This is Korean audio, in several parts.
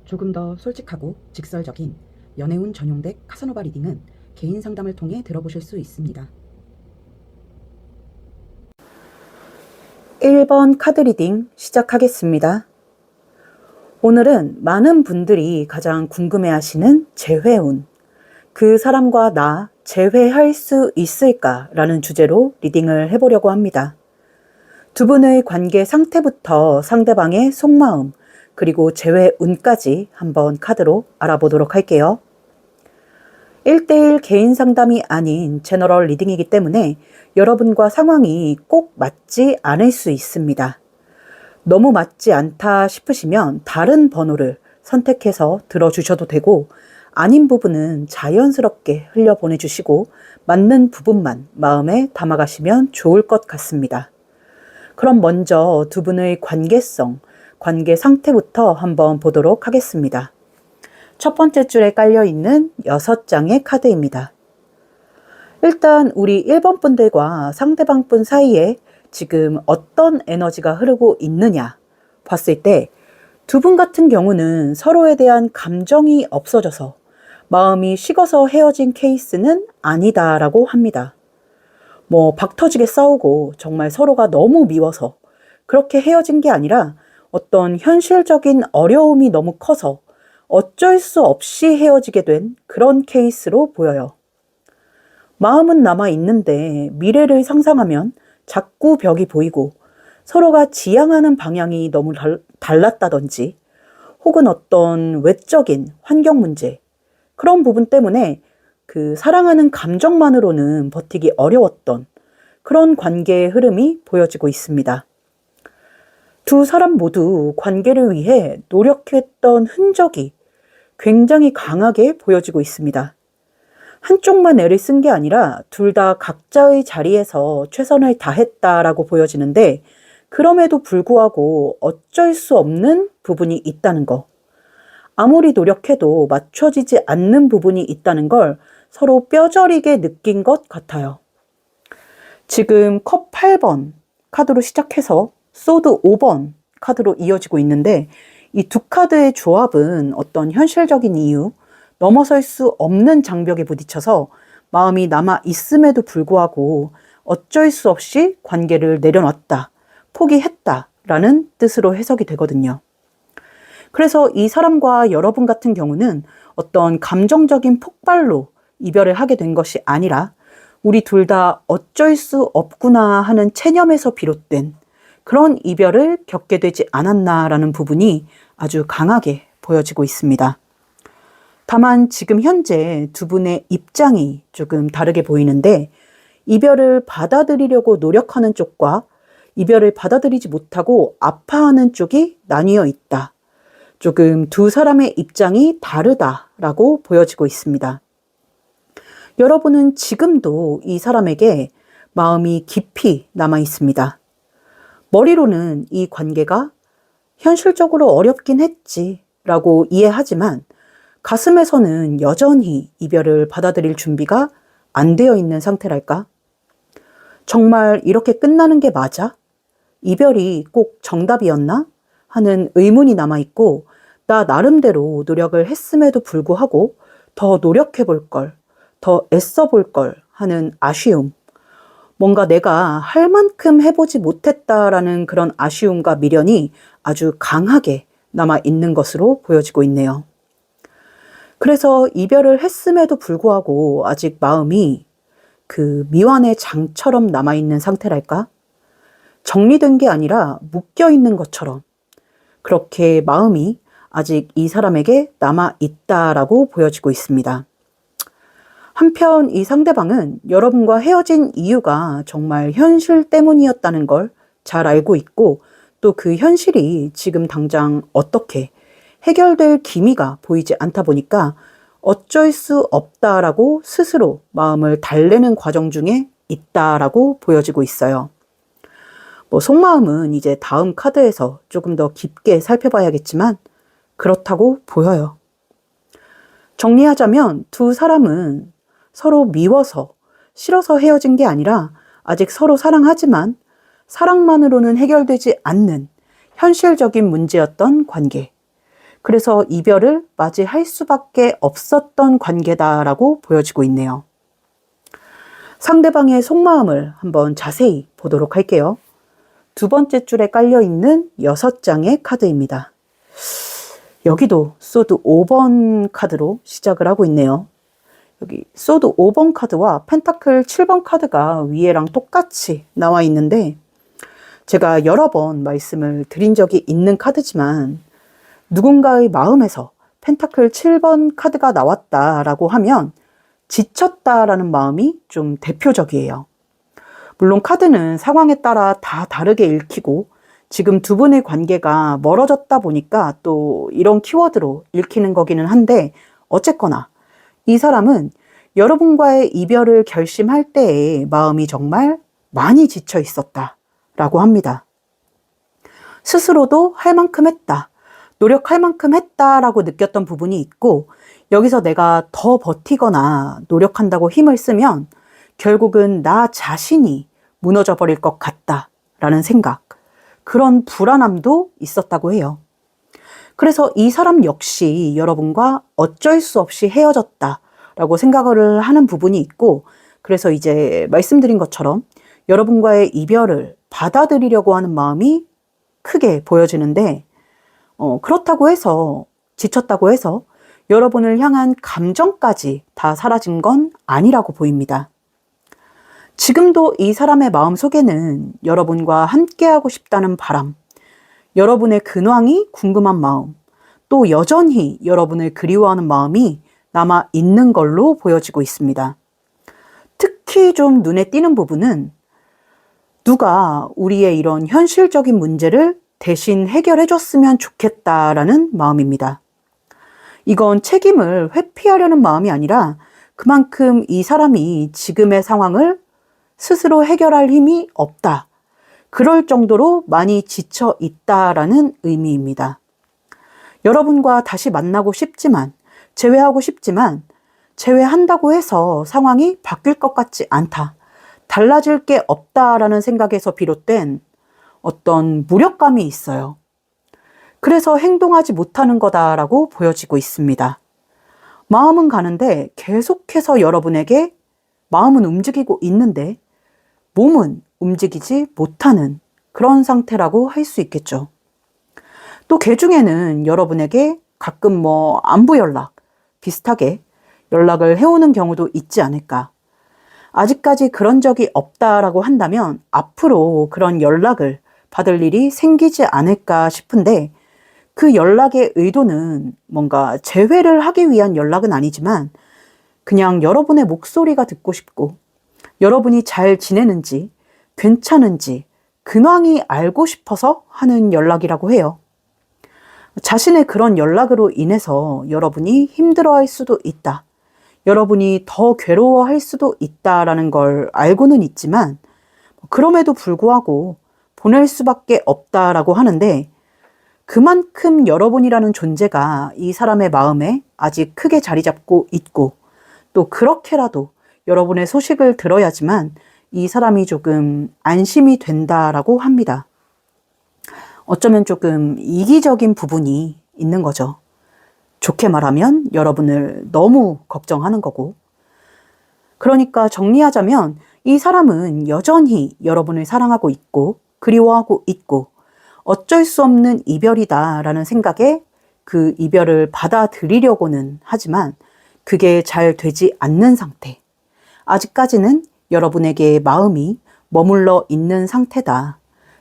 조금 더 솔직하고 직설적인 연애운 전용덱 카사노바 리딩은 개인 상담을 통해 들어보실 수 있습니다. 1번 카드 리딩 시작하겠습니다. 오늘은 많은 분들이 가장 궁금해하시는 재회운, 그 사람과 나 재회할 수 있을까라는 주제로 리딩을 해보려고 합니다. 두 분의 관계 상태부터 상대방의 속마음, 그리고 재회운까지 한번 카드로 알아보도록 할게요. 1대1 개인 상담이 아닌 제너럴 리딩이기 때문에 여러분과 상황이 꼭 맞지 않을 수 있습니다. 너무 맞지 않다 싶으시면 다른 번호를 선택해서 들어주셔도 되고, 아닌 부분은 자연스럽게 흘려보내주시고 맞는 부분만 마음에 담아가시면 좋을 것 같습니다. 그럼 먼저 두 분의 관계성, 관계 상태부터 한번 보도록 하겠습니다. 첫 번째 줄에 깔려있는 6장의 카드입니다. 일단 우리 1번 분들과 상대방 분 사이에 지금 어떤 에너지가 흐르고 있느냐 봤을 때 두 분 같은 경우는 서로에 대한 감정이 없어져서 마음이 식어서 헤어진 케이스는 아니다라고 합니다. 박 터지게 싸우고 정말 서로가 너무 미워서 그렇게 헤어진 게 아니라 어떤 현실적인 어려움이 너무 커서 어쩔 수 없이 헤어지게 된 그런 케이스로 보여요. 마음은 남아 있는데 미래를 상상하면 자꾸 벽이 보이고 서로가 지향하는 방향이 너무 달랐다든지, 혹은 어떤 외적인 환경 문제, 그런 부분 때문에 그 사랑하는 감정만으로는 버티기 어려웠던 그런 관계의 흐름이 보여지고 있습니다. 두 사람 모두 관계를 위해 노력했던 흔적이 굉장히 강하게 보여지고 있습니다. 한쪽만 애를 쓴 게 아니라 둘 다 각자의 자리에서 최선을 다했다라고 보여지는데, 그럼에도 불구하고 어쩔 수 없는 부분이 있다는 거. 아무리 노력해도 맞춰지지 않는 부분이 있다는 걸 서로 뼈저리게 느낀 것 같아요. 지금 컵 8번 카드로 시작해서 소드 5번 카드로 이어지고 있는데, 이 두 카드의 조합은 어떤 현실적인 이유, 넘어설 수 없는 장벽에 부딪혀서 마음이 남아 있음에도 불구하고 어쩔 수 없이 관계를 내려놨다, 포기했다라는 뜻으로 해석이 되거든요. 그래서 이 사람과 여러분 같은 경우는 어떤 감정적인 폭발로 이별을 하게 된 것이 아니라 우리 둘 다 어쩔 수 없구나 하는 체념에서 비롯된 그런 이별을 겪게 되지 않았나라는 부분이 아주 강하게 보여지고 있습니다. 다만 지금 현재 두 분의 입장이 조금 다르게 보이는데, 이별을 받아들이려고 노력하는 쪽과 이별을 받아들이지 못하고 아파하는 쪽이 나뉘어 있다. 조금 두 사람의 입장이 다르다라고 보여지고 있습니다. 여러분은 지금도 이 사람에게 마음이 깊이 남아 있습니다. 머리로는 이 관계가 현실적으로 어렵긴 했지라고 이해하지만 가슴에서는 여전히 이별을 받아들일 준비가 안 되어 있는 상태랄까? 정말 이렇게 끝나는 게 맞아? 이별이 꼭 정답이었나? 하는 의문이 남아있고, 나 나름대로 노력을 했음에도 불구하고 더 노력해 볼 걸, 더 애써 볼 걸 하는 아쉬움, 뭔가 내가 할 만큼 해보지 못했다라는 그런 아쉬움과 미련이 아주 강하게 남아있는 것으로 보여지고 있네요. 그래서 이별을 했음에도 불구하고 아직 마음이 그 미완의 장처럼 남아있는 상태랄까? 정리된 게 아니라 묶여있는 것처럼 그렇게 마음이 아직 이 사람에게 남아있다라고 보여지고 있습니다. 한편 이 상대방은 여러분과 헤어진 이유가 정말 현실 때문이었다는 걸 잘 알고 있고, 또 그 현실이 지금 당장 어떻게 해결될 기미가 보이지 않다 보니까 어쩔 수 없다라고 스스로 마음을 달래는 과정 중에 있다라고 보여지고 있어요. 속마음은 이제 다음 카드에서 조금 더 깊게 살펴봐야겠지만 그렇다고 보여요. 정리하자면 두 사람은 서로 미워서, 싫어서 헤어진 게 아니라 아직 서로 사랑하지만 사랑만으로는 해결되지 않는 현실적인 문제였던 관계. 그래서 이별을 맞이할 수밖에 없었던 관계다라고 보여지고 있네요. 상대방의 속마음을 한번 자세히 보도록 할게요. 두 번째 줄에 깔려있는 6장의 카드입니다. 여기도 소드 5번 카드로 시작을 하고 있네요. 여기 소드 5번 카드와 펜타클 7번 카드가 위에랑 똑같이 나와 있는데, 제가 여러 번 말씀을 드린 적이 있는 카드지만 누군가의 마음에서 펜타클 7번 카드가 나왔다라고 하면 지쳤다라는 마음이 좀 대표적이에요. 물론 카드는 상황에 따라 다 다르게 읽히고 지금 두 분의 관계가 멀어졌다 보니까 또 이런 키워드로 읽히는 거기는 한데, 어쨌거나 이 사람은 여러분과의 이별을 결심할 때에 마음이 정말 많이 지쳐 있었다라고 합니다. 스스로도 할 만큼 했다, 노력할 만큼 했다라고 느꼈던 부분이 있고, 여기서 내가 더 버티거나 노력한다고 힘을 쓰면 결국은 나 자신이 무너져 버릴 것 같다라는 생각, 그런 불안함도 있었다고 해요. 그래서 이 사람 역시 여러분과 어쩔 수 없이 헤어졌다라고 생각을 하는 부분이 있고, 그래서 이제 말씀드린 것처럼 여러분과의 이별을 받아들이려고 하는 마음이 크게 보여지는데, 그렇다고 해서, 지쳤다고 해서 여러분을 향한 감정까지 다 사라진 건 아니라고 보입니다. 지금도 이 사람의 마음 속에는 여러분과 함께하고 싶다는 바람, 여러분의 근황이 궁금한 마음, 또 여전히 여러분을 그리워하는 마음이 남아 있는 걸로 보여지고 있습니다. 특히 좀 눈에 띄는 부분은 누가 우리의 이런 현실적인 문제를 대신 해결해 줬으면 좋겠다라는 마음입니다. 이건 책임을 회피하려는 마음이 아니라 그만큼 이 사람이 지금의 상황을 스스로 해결할 힘이 없다, 그럴 정도로 많이 지쳐 있다라는 의미입니다. 여러분과 다시 만나고 싶지만, 재회하고 싶지만 재회한다고 해서 상황이 바뀔 것 같지 않다, 달라질 게 없다라는 생각에서 비롯된 어떤 무력감이 있어요. 그래서 행동하지 못하는 거다라고 보여지고 있습니다. 마음은 가는데 계속해서 여러분에게 마음은 움직이고 있는데 몸은 움직이지 못하는 그런 상태라고 할 수 있겠죠. 또 개 중에는 여러분에게 가끔 안부 연락 비슷하게 연락을 해오는 경우도 있지 않을까. 아직까지 그런 적이 없다라고 한다면 앞으로 그런 연락을 받을 일이 생기지 않을까 싶은데, 그 연락의 의도는 뭔가 재회를 하기 위한 연락은 아니지만 그냥 여러분의 목소리가 듣고 싶고, 여러분이 잘 지내는지, 괜찮은지, 근황이 알고 싶어서 하는 연락이라고 해요. 자신의 그런 연락으로 인해서 여러분이 힘들어할 수도 있다, 여러분이 더 괴로워할 수도 있다라는 걸 알고는 있지만 그럼에도 불구하고 보낼 수밖에 없다라고 하는데, 그만큼 여러분이라는 존재가 이 사람의 마음에 아직 크게 자리 잡고 있고, 또 그렇게라도 여러분의 소식을 들어야지만 이 사람이 조금 안심이 된다라고 합니다. 어쩌면 조금 이기적인 부분이 있는 거죠. 좋게 말하면 여러분을 너무 걱정하는 거고. 그러니까 정리하자면 이 사람은 여전히 여러분을 사랑하고 있고 그리워하고 있고, 어쩔 수 없는 이별이다라는 생각에 그 이별을 받아들이려고는 하지만 그게 잘 되지 않는 상태, 아직까지는 여러분에게 마음이 머물러 있는 상태다,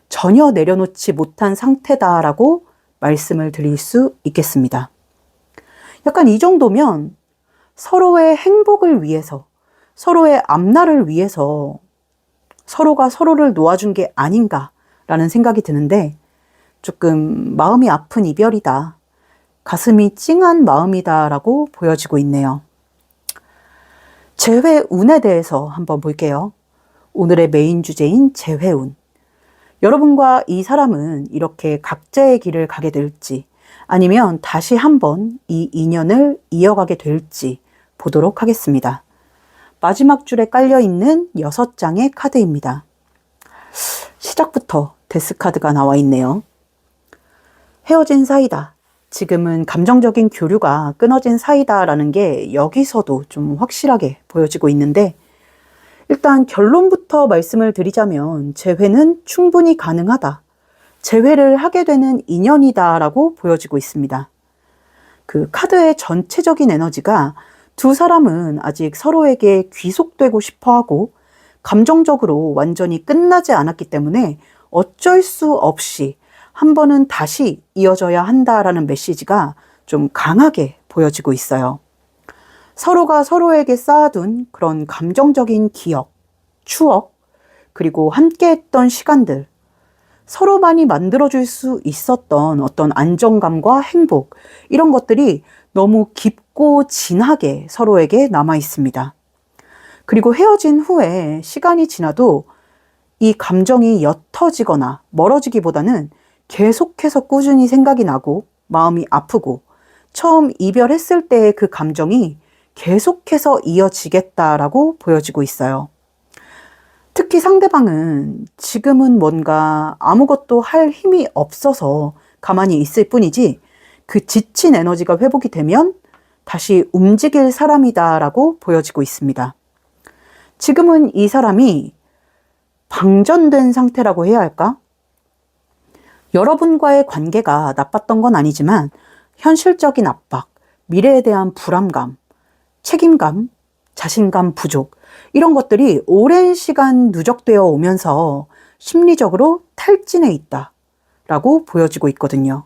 전혀 내려놓지 못한 상태다라고 말씀을 드릴 수 있겠습니다. 약간 이 정도면 서로의 행복을 위해서, 서로의 앞날을 위해서 서로가 서로를 놓아준 게 아닌가라는 생각이 드는데, 조금 마음이 아픈 이별이다, 가슴이 찡한 마음이다라고 보여지고 있네요. 재회운에 대해서 한번 볼게요. 오늘의 메인 주제인 재회운. 여러분과 이 사람은 이렇게 각자의 길을 가게 될지, 아니면 다시 한번 이 인연을 이어가게 될지 보도록 하겠습니다. 마지막 줄에 깔려있는 6장의 카드입니다. 시작부터 데스 카드가 나와 있네요. 헤어진 사이다, 지금은 감정적인 교류가 끊어진 사이다라는 게 여기서도 좀 확실하게 보여지고 있는데, 일단 결론부터 말씀을 드리자면 재회는 충분히 가능하다. 재회를 하게 되는 인연이다라고 보여지고 있습니다. 그 카드의 전체적인 에너지가 두 사람은 아직 서로에게 귀속되고 싶어 하고 감정적으로 완전히 끝나지 않았기 때문에 어쩔 수 없이 한 번은 다시 이어져야 한다라는 메시지가 좀 강하게 보여지고 있어요. 서로가 서로에게 쌓아둔 그런 감정적인 기억, 추억, 그리고 함께했던 시간들, 서로만이 만들어줄 수 있었던 어떤 안정감과 행복, 이런 것들이 너무 깊고 진하게 서로에게 남아 있습니다. 그리고 헤어진 후에 시간이 지나도 이 감정이 옅어지거나 멀어지기보다는 계속해서 꾸준히 생각이 나고 마음이 아프고 처음 이별했을 때의 그 감정이 계속해서 이어지겠다라고 보여지고 있어요. 특히 상대방은 지금은 뭔가 아무것도 할 힘이 없어서 가만히 있을 뿐이지 그 지친 에너지가 회복이 되면 다시 움직일 사람이다라고 보여지고 있습니다. 지금은 이 사람이 방전된 상태라고 해야 할까? 여러분과의 관계가 나빴던 건 아니지만 현실적인 압박, 미래에 대한 불안감, 책임감, 자신감 부족, 이런 것들이 오랜 시간 누적되어 오면서 심리적으로 탈진해 있다라고 보여지고 있거든요.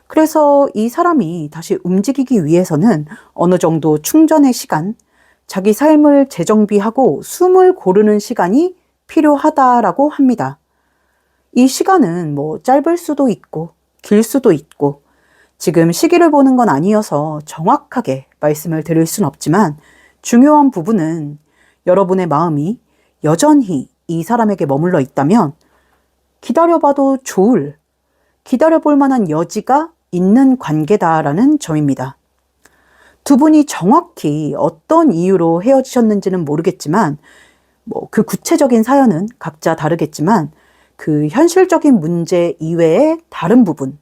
그래서 이 사람이 다시 움직이기 위해서는 어느 정도 충전의 시간, 자기 삶을 재정비하고 숨을 고르는 시간이 필요하다라고 합니다. 이 시간은 뭐 짧을 수도 있고 길 수도 있고 지금 시기를 보는 건 아니어서 정확하게 말씀을 드릴 순 없지만 중요한 부분은 여러분의 마음이 여전히 이 사람에게 머물러 있다면 기다려봐도 좋을, 기다려볼 만한 여지가 있는 관계다라는 점입니다. 두 분이 정확히 어떤 이유로 헤어지셨는지는 모르겠지만 그 구체적인 사연은 각자 다르겠지만 그 현실적인 문제 이외의 다른 부분,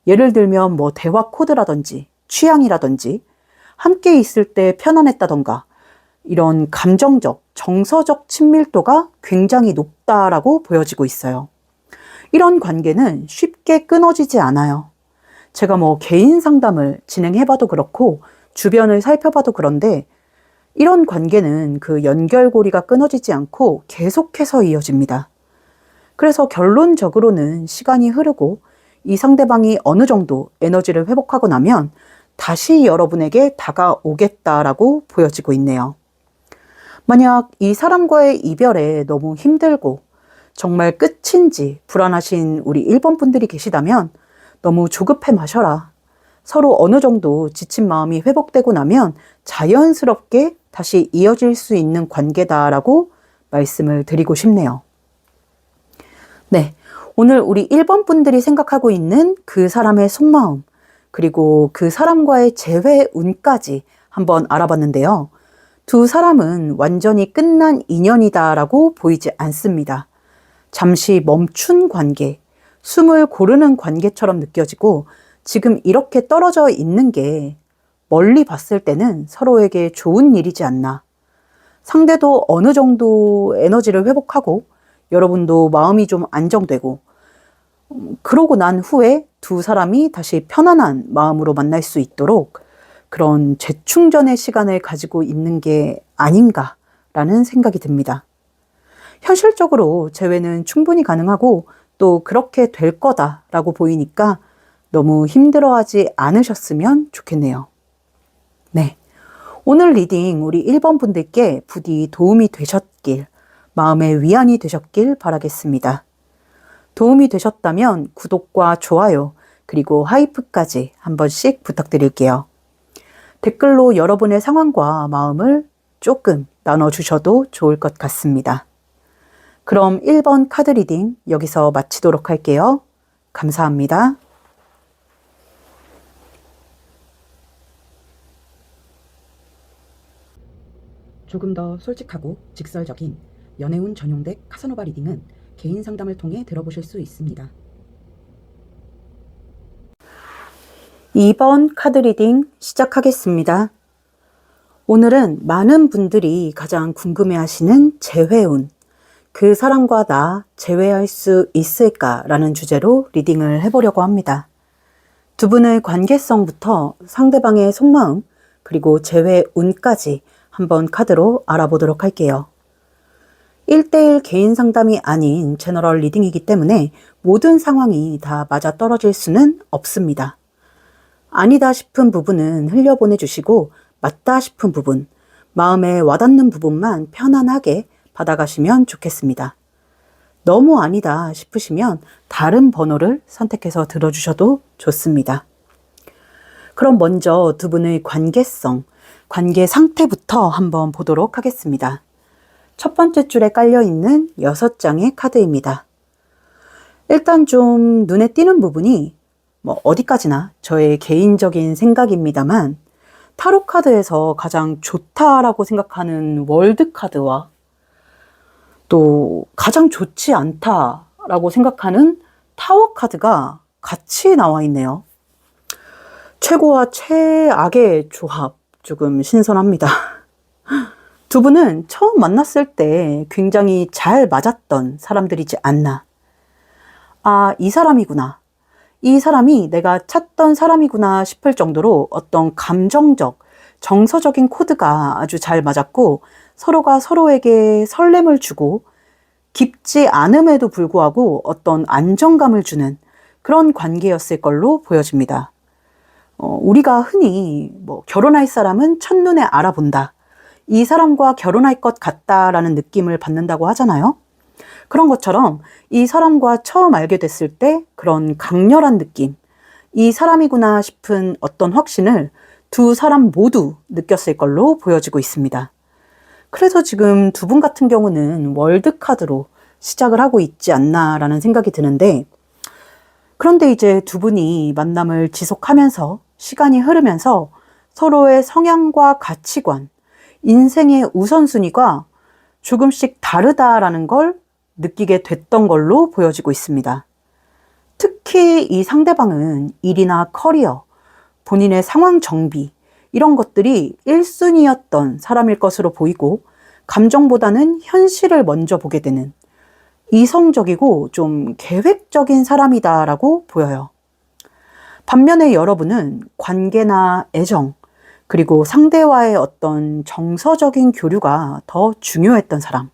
예를 들면 대화 코드라든지 취향이라든지 함께 있을 때 편안했다던가 이런 감정적, 정서적 친밀도가 굉장히 높다라고 보여지고 있어요. 이런 관계는 쉽게 끊어지지 않아요. 제가 개인 상담을 진행해봐도 그렇고 주변을 살펴봐도 그런데 이런 관계는 그 연결고리가 끊어지지 않고 계속해서 이어집니다. 그래서 결론적으로는 시간이 흐르고 이 상대방이 어느 정도 에너지를 회복하고 나면 다시 여러분에게 다가오겠다라고 보여지고 있네요. 만약 이 사람과의 이별에 너무 힘들고 정말 끝인지 불안하신 우리 1번 분들이 계시다면 너무 조급해 마셔라. 서로 어느 정도 지친 마음이 회복되고 나면 자연스럽게 다시 이어질 수 있는 관계다라고 말씀을 드리고 싶네요. 네, 오늘 우리 1번 분들이 생각하고 있는 그 사람의 속마음, 그리고 그 사람과의 재회 운까지 한번 알아봤는데요. 두 사람은 완전히 끝난 인연이다라고 보이지 않습니다. 잠시 멈춘 관계, 숨을 고르는 관계처럼 느껴지고 지금 이렇게 떨어져 있는 게 멀리 봤을 때는 서로에게 좋은 일이지 않나. 상대도 어느 정도 에너지를 회복하고 여러분도 마음이 좀 안정되고 그러고 난 후에 두 사람이 다시 편안한 마음으로 만날 수 있도록 그런 재충전의 시간을 가지고 있는 게 아닌가라는 생각이 듭니다. 현실적으로 재회는 충분히 가능하고 또 그렇게 될 거다라고 보이니까 너무 힘들어하지 않으셨으면 좋겠네요. 네, 오늘 리딩 우리 1번 분들께 부디 도움이 되셨길, 마음의 위안이 되셨길 바라겠습니다. 도움이 되셨다면 구독과 좋아요 그리고 하이프까지 한 번씩 부탁드릴게요. 댓글로 여러분의 상황과 마음을 조금 나눠주셔도 좋을 것 같습니다. 그럼 1번 카드 리딩 여기서 마치도록 할게요. 감사합니다. 조금 더 솔직하고 직설적인 연애운 전용덱 카사노바 리딩은 개인 상담을 통해 들어보실 수 있습니다. 2번 카드 리딩 시작하겠습니다. 오늘은 많은 분들이 가장 궁금해하시는 재회운, 그 사람과 나 재회할 수 있을까라는 주제로 리딩을 해보려고 합니다. 두 분의 관계성부터 상대방의 속마음, 그리고 재회운까지 한번 카드로 알아보도록 할게요. 1대1 개인 상담이 아닌 제너럴 리딩이기 때문에 모든 상황이 다 맞아떨어질 수는 없습니다. 아니다 싶은 부분은 흘려보내주시고 맞다 싶은 부분, 마음에 와닿는 부분만 편안하게 받아가시면 좋겠습니다. 너무 아니다 싶으시면 다른 번호를 선택해서 들어주셔도 좋습니다. 그럼 먼저 두 분의 관계성, 관계 상태부터 한번 보도록 하겠습니다. 첫 번째 줄에 깔려있는 6장의 카드입니다. 일단 좀 눈에 띄는 부분이 어디까지나 저의 개인적인 생각입니다만 타로 카드에서 가장 좋다라고 생각하는 월드 카드와 또 가장 좋지 않다라고 생각하는 타워 카드가 같이 나와 있네요. 최고와 최악의 조합, 조금 신선합니다. 두 분은 처음 만났을 때 굉장히 잘 맞았던 사람들이지 않나. 아, 이 사람이구나. 이 사람이 내가 찾던 사람이구나 싶을 정도로 어떤 감정적, 정서적인 코드가 아주 잘 맞았고 서로가 서로에게 설렘을 주고 깊지 않음에도 불구하고 어떤 안정감을 주는 그런 관계였을 걸로 보여집니다. 우리가 흔히 결혼할 사람은 첫눈에 알아본다. 이 사람과 결혼할 것 같다라는 느낌을 받는다고 하잖아요. 그런 것처럼 이 사람과 처음 알게 됐을 때 그런 강렬한 느낌, 이 사람이구나 싶은 어떤 확신을 두 사람 모두 느꼈을 걸로 보여지고 있습니다. 그래서 지금 두 분 같은 경우는 월드카드로 시작을 하고 있지 않나라는 생각이 드는데, 그런데 이제 두 분이 만남을 지속하면서 시간이 흐르면서 서로의 성향과 가치관, 인생의 우선순위가 조금씩 다르다라는 걸 느끼게 됐던 걸로 보여지고 있습니다. 특히 이 상대방은 일이나 커리어, 본인의 상황 정비 이런 것들이 1순위였던 사람일 것으로 보이고 감정보다는 현실을 먼저 보게 되는 이성적이고 좀 계획적인 사람이다라고 보여요. 반면에 여러분은 관계나 애정, 그리고 상대와의 어떤 정서적인 교류가 더 중요했던 사람,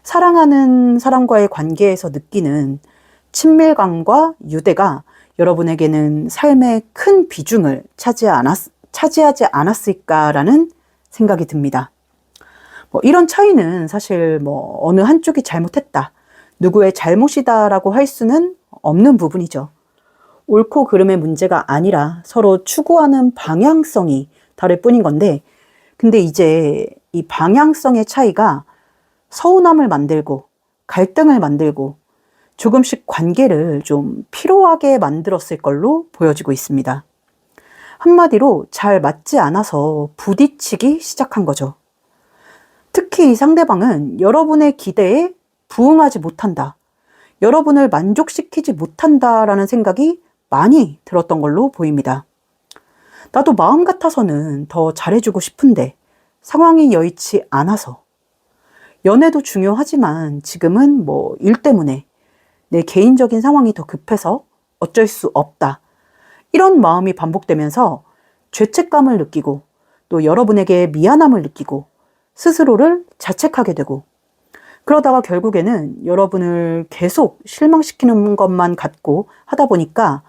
사랑하는 사람과의 관계에서 느끼는 친밀감과 유대가 여러분에게는 삶의 큰 비중을 차지하지 않았을까라는 생각이 듭니다. 이런 차이는 사실 어느 한쪽이 잘못했다, 누구의 잘못이다라고 할 수는 없는 부분이죠. 옳고 그름의 문제가 아니라 서로 추구하는 방향성이 다를 뿐인 건데, 근데 이제 이 방향성의 차이가 서운함을 만들고 갈등을 만들고 조금씩 관계를 좀 피로하게 만들었을 걸로 보여지고 있습니다. 한마디로 잘 맞지 않아서 부딪히기 시작한 거죠. 특히 이 상대방은 여러분의 기대에 부응하지 못한다, 여러분을 만족시키지 못한다라는 생각이 많이 들었던 걸로 보입니다. 나도 마음 같아서는 더 잘해주고 싶은데 상황이 여의치 않아서, 연애도 중요하지만 지금은 일 때문에 내 개인적인 상황이 더 급해서 어쩔 수 없다, 이런 마음이 반복되면서 죄책감을 느끼고 또 여러분에게 미안함을 느끼고 스스로를 자책하게 되고, 그러다가 결국에는 여러분을 계속 실망시키는 것만 같고 하다 보니까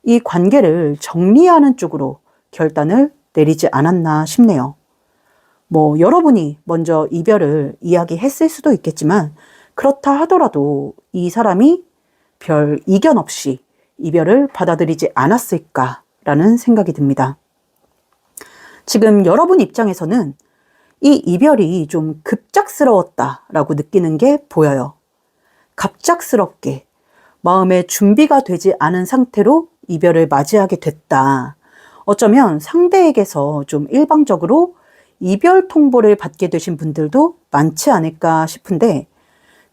이 관계를 정리하는 쪽으로 결단을 내리지 않았나 싶네요. 여러분이 먼저 이별을 이야기했을 수도 있겠지만 그렇다 하더라도 이 사람이 별 이견 없이 이별을 받아들이지 않았을까라는 생각이 듭니다. 지금 여러분 입장에서는 이 이별이 좀 급작스러웠다라고 느끼는 게 보여요. 갑작스럽게 마음의 준비가 되지 않은 상태로 이별을 맞이하게 됐다. 어쩌면 상대에게서 좀 일방적으로 이별 통보를 받게 되신 분들도 많지 않을까 싶은데,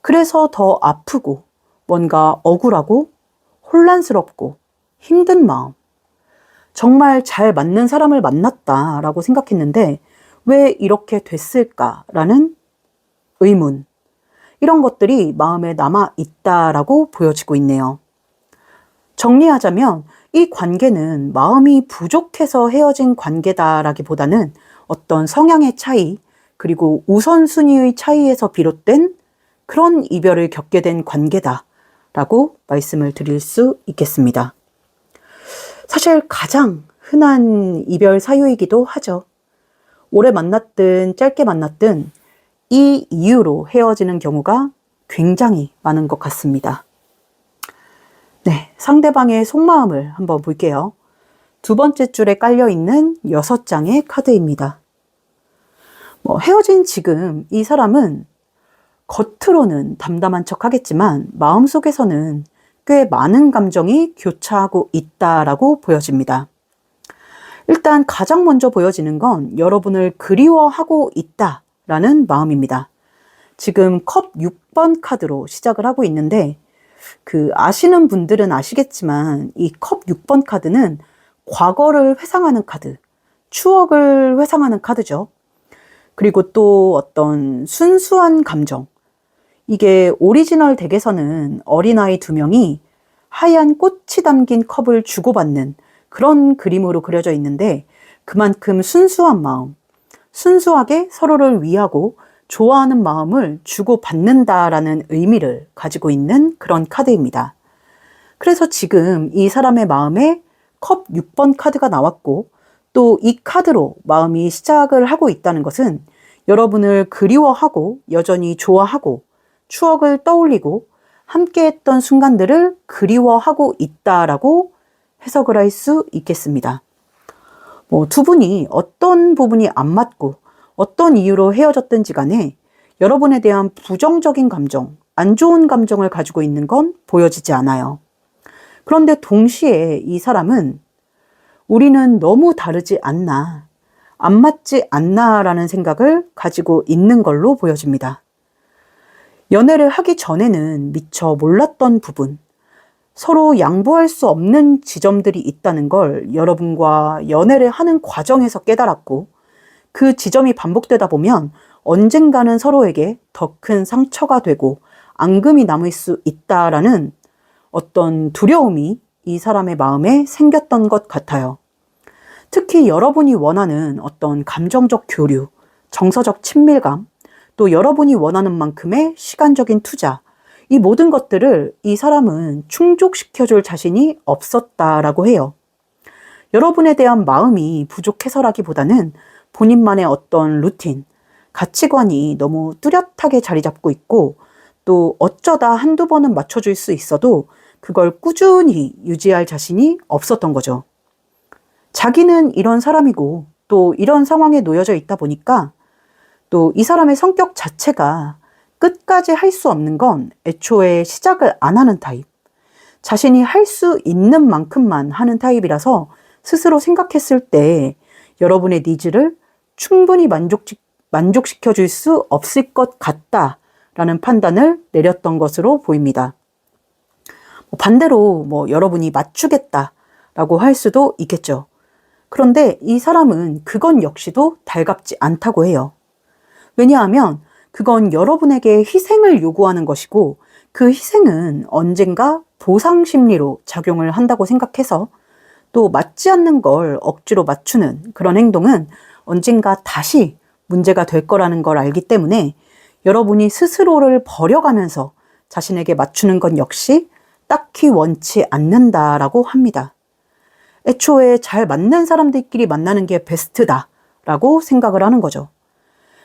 그래서 더 아프고 뭔가 억울하고 혼란스럽고 힘든 마음, 정말 잘 맞는 사람을 만났다라고 생각했는데 왜 이렇게 됐을까라는 의문, 이런 것들이 마음에 남아 있다라고 보여지고 있네요. 정리하자면 이 관계는 마음이 부족해서 헤어진 관계다라기보다는 어떤 성향의 차이, 그리고 우선순위의 차이에서 비롯된 그런 이별을 겪게 된 관계다라고 말씀을 드릴 수 있겠습니다. 사실 가장 흔한 이별 사유이기도 하죠. 오래 만났든 짧게 만났든 이 이유로 헤어지는 경우가 굉장히 많은 것 같습니다. 네, 상대방의 속마음을 한번 볼게요. 두 번째 줄에 깔려있는 6장의 카드입니다. 헤어진 지금 이 사람은 겉으로는 담담한 척 하겠지만 마음속에서는 꽤 많은 감정이 교차하고 있다라고 보여집니다. 일단 가장 먼저 보여지는 건 여러분을 그리워하고 있다라는 마음입니다. 지금 컵 6번 카드로 시작을 하고 있는데 아시는 분들은 아시겠지만 이 컵 6번 카드는 과거를 회상하는 카드, 추억을 회상하는 카드죠. 그리고 또 어떤 순수한 감정, 이게 오리지널 덱에서는 어린아이 2명이 하얀 꽃이 담긴 컵을 주고받는 그런 그림으로 그려져 있는데 그만큼 순수한 마음, 순수하게 서로를 위하고 좋아하는 마음을 주고받는다라는 의미를 가지고 있는 그런 카드입니다. 그래서 지금 이 사람의 마음에 컵 6번 카드가 나왔고 또 이 카드로 마음이 시작을 하고 있다는 것은 여러분을 그리워하고 여전히 좋아하고 추억을 떠올리고 함께했던 순간들을 그리워하고 있다라고 해석을 할 수 있겠습니다. 두 분이 어떤 부분이 안 맞고 어떤 이유로 헤어졌든지 간에 여러분에 대한 부정적인 감정, 안 좋은 감정을 가지고 있는 건 보여지지 않아요. 그런데 동시에 이 사람은 우리는 너무 다르지 않나, 안 맞지 않나 라는 생각을 가지고 있는 걸로 보여집니다. 연애를 하기 전에는 미처 몰랐던 부분, 서로 양보할 수 없는 지점들이 있다는 걸 여러분과 연애를 하는 과정에서 깨달았고 그 지점이 반복되다 보면 언젠가는 서로에게 더 큰 상처가 되고 앙금이 남을 수 있다라는 어떤 두려움이 이 사람의 마음에 생겼던 것 같아요. 특히 여러분이 원하는 어떤 감정적 교류, 정서적 친밀감, 또 여러분이 원하는 만큼의 시간적인 투자, 이 모든 것들을 이 사람은 충족시켜줄 자신이 없었다라고 해요. 여러분에 대한 마음이 부족해서라기보다는 본인만의 어떤 루틴, 가치관이 너무 뚜렷하게 자리 잡고 있고 또 어쩌다 한두 번은 맞춰줄 수 있어도 그걸 꾸준히 유지할 자신이 없었던 거죠. 자기는 이런 사람이고 또 이런 상황에 놓여져 있다 보니까 또 이 사람의 성격 자체가 끝까지 할 수 없는 건 애초에 시작을 안 하는 타입, 자신이 할 수 있는 만큼만 하는 타입이라서 스스로 생각했을 때 여러분의 니즈를 충분히 만족시켜 줄 수 없을 것 같다라는 판단을 내렸던 것으로 보입니다. 반대로 여러분이 맞추겠다라고 할 수도 있겠죠. 그런데 이 사람은 그건 역시도 달갑지 않다고 해요. 왜냐하면 그건 여러분에게 희생을 요구하는 것이고 그 희생은 언젠가 보상 심리로 작용을 한다고 생각해서 또 맞지 않는 걸 억지로 맞추는 그런 행동은 언젠가 다시 문제가 될 거라는 걸 알기 때문에 여러분이 스스로를 버려가면서 자신에게 맞추는 건 역시 딱히 원치 않는다라고 합니다. 애초에 잘 맞는 사람들끼리 만나는 게 베스트다라고 생각을 하는 거죠.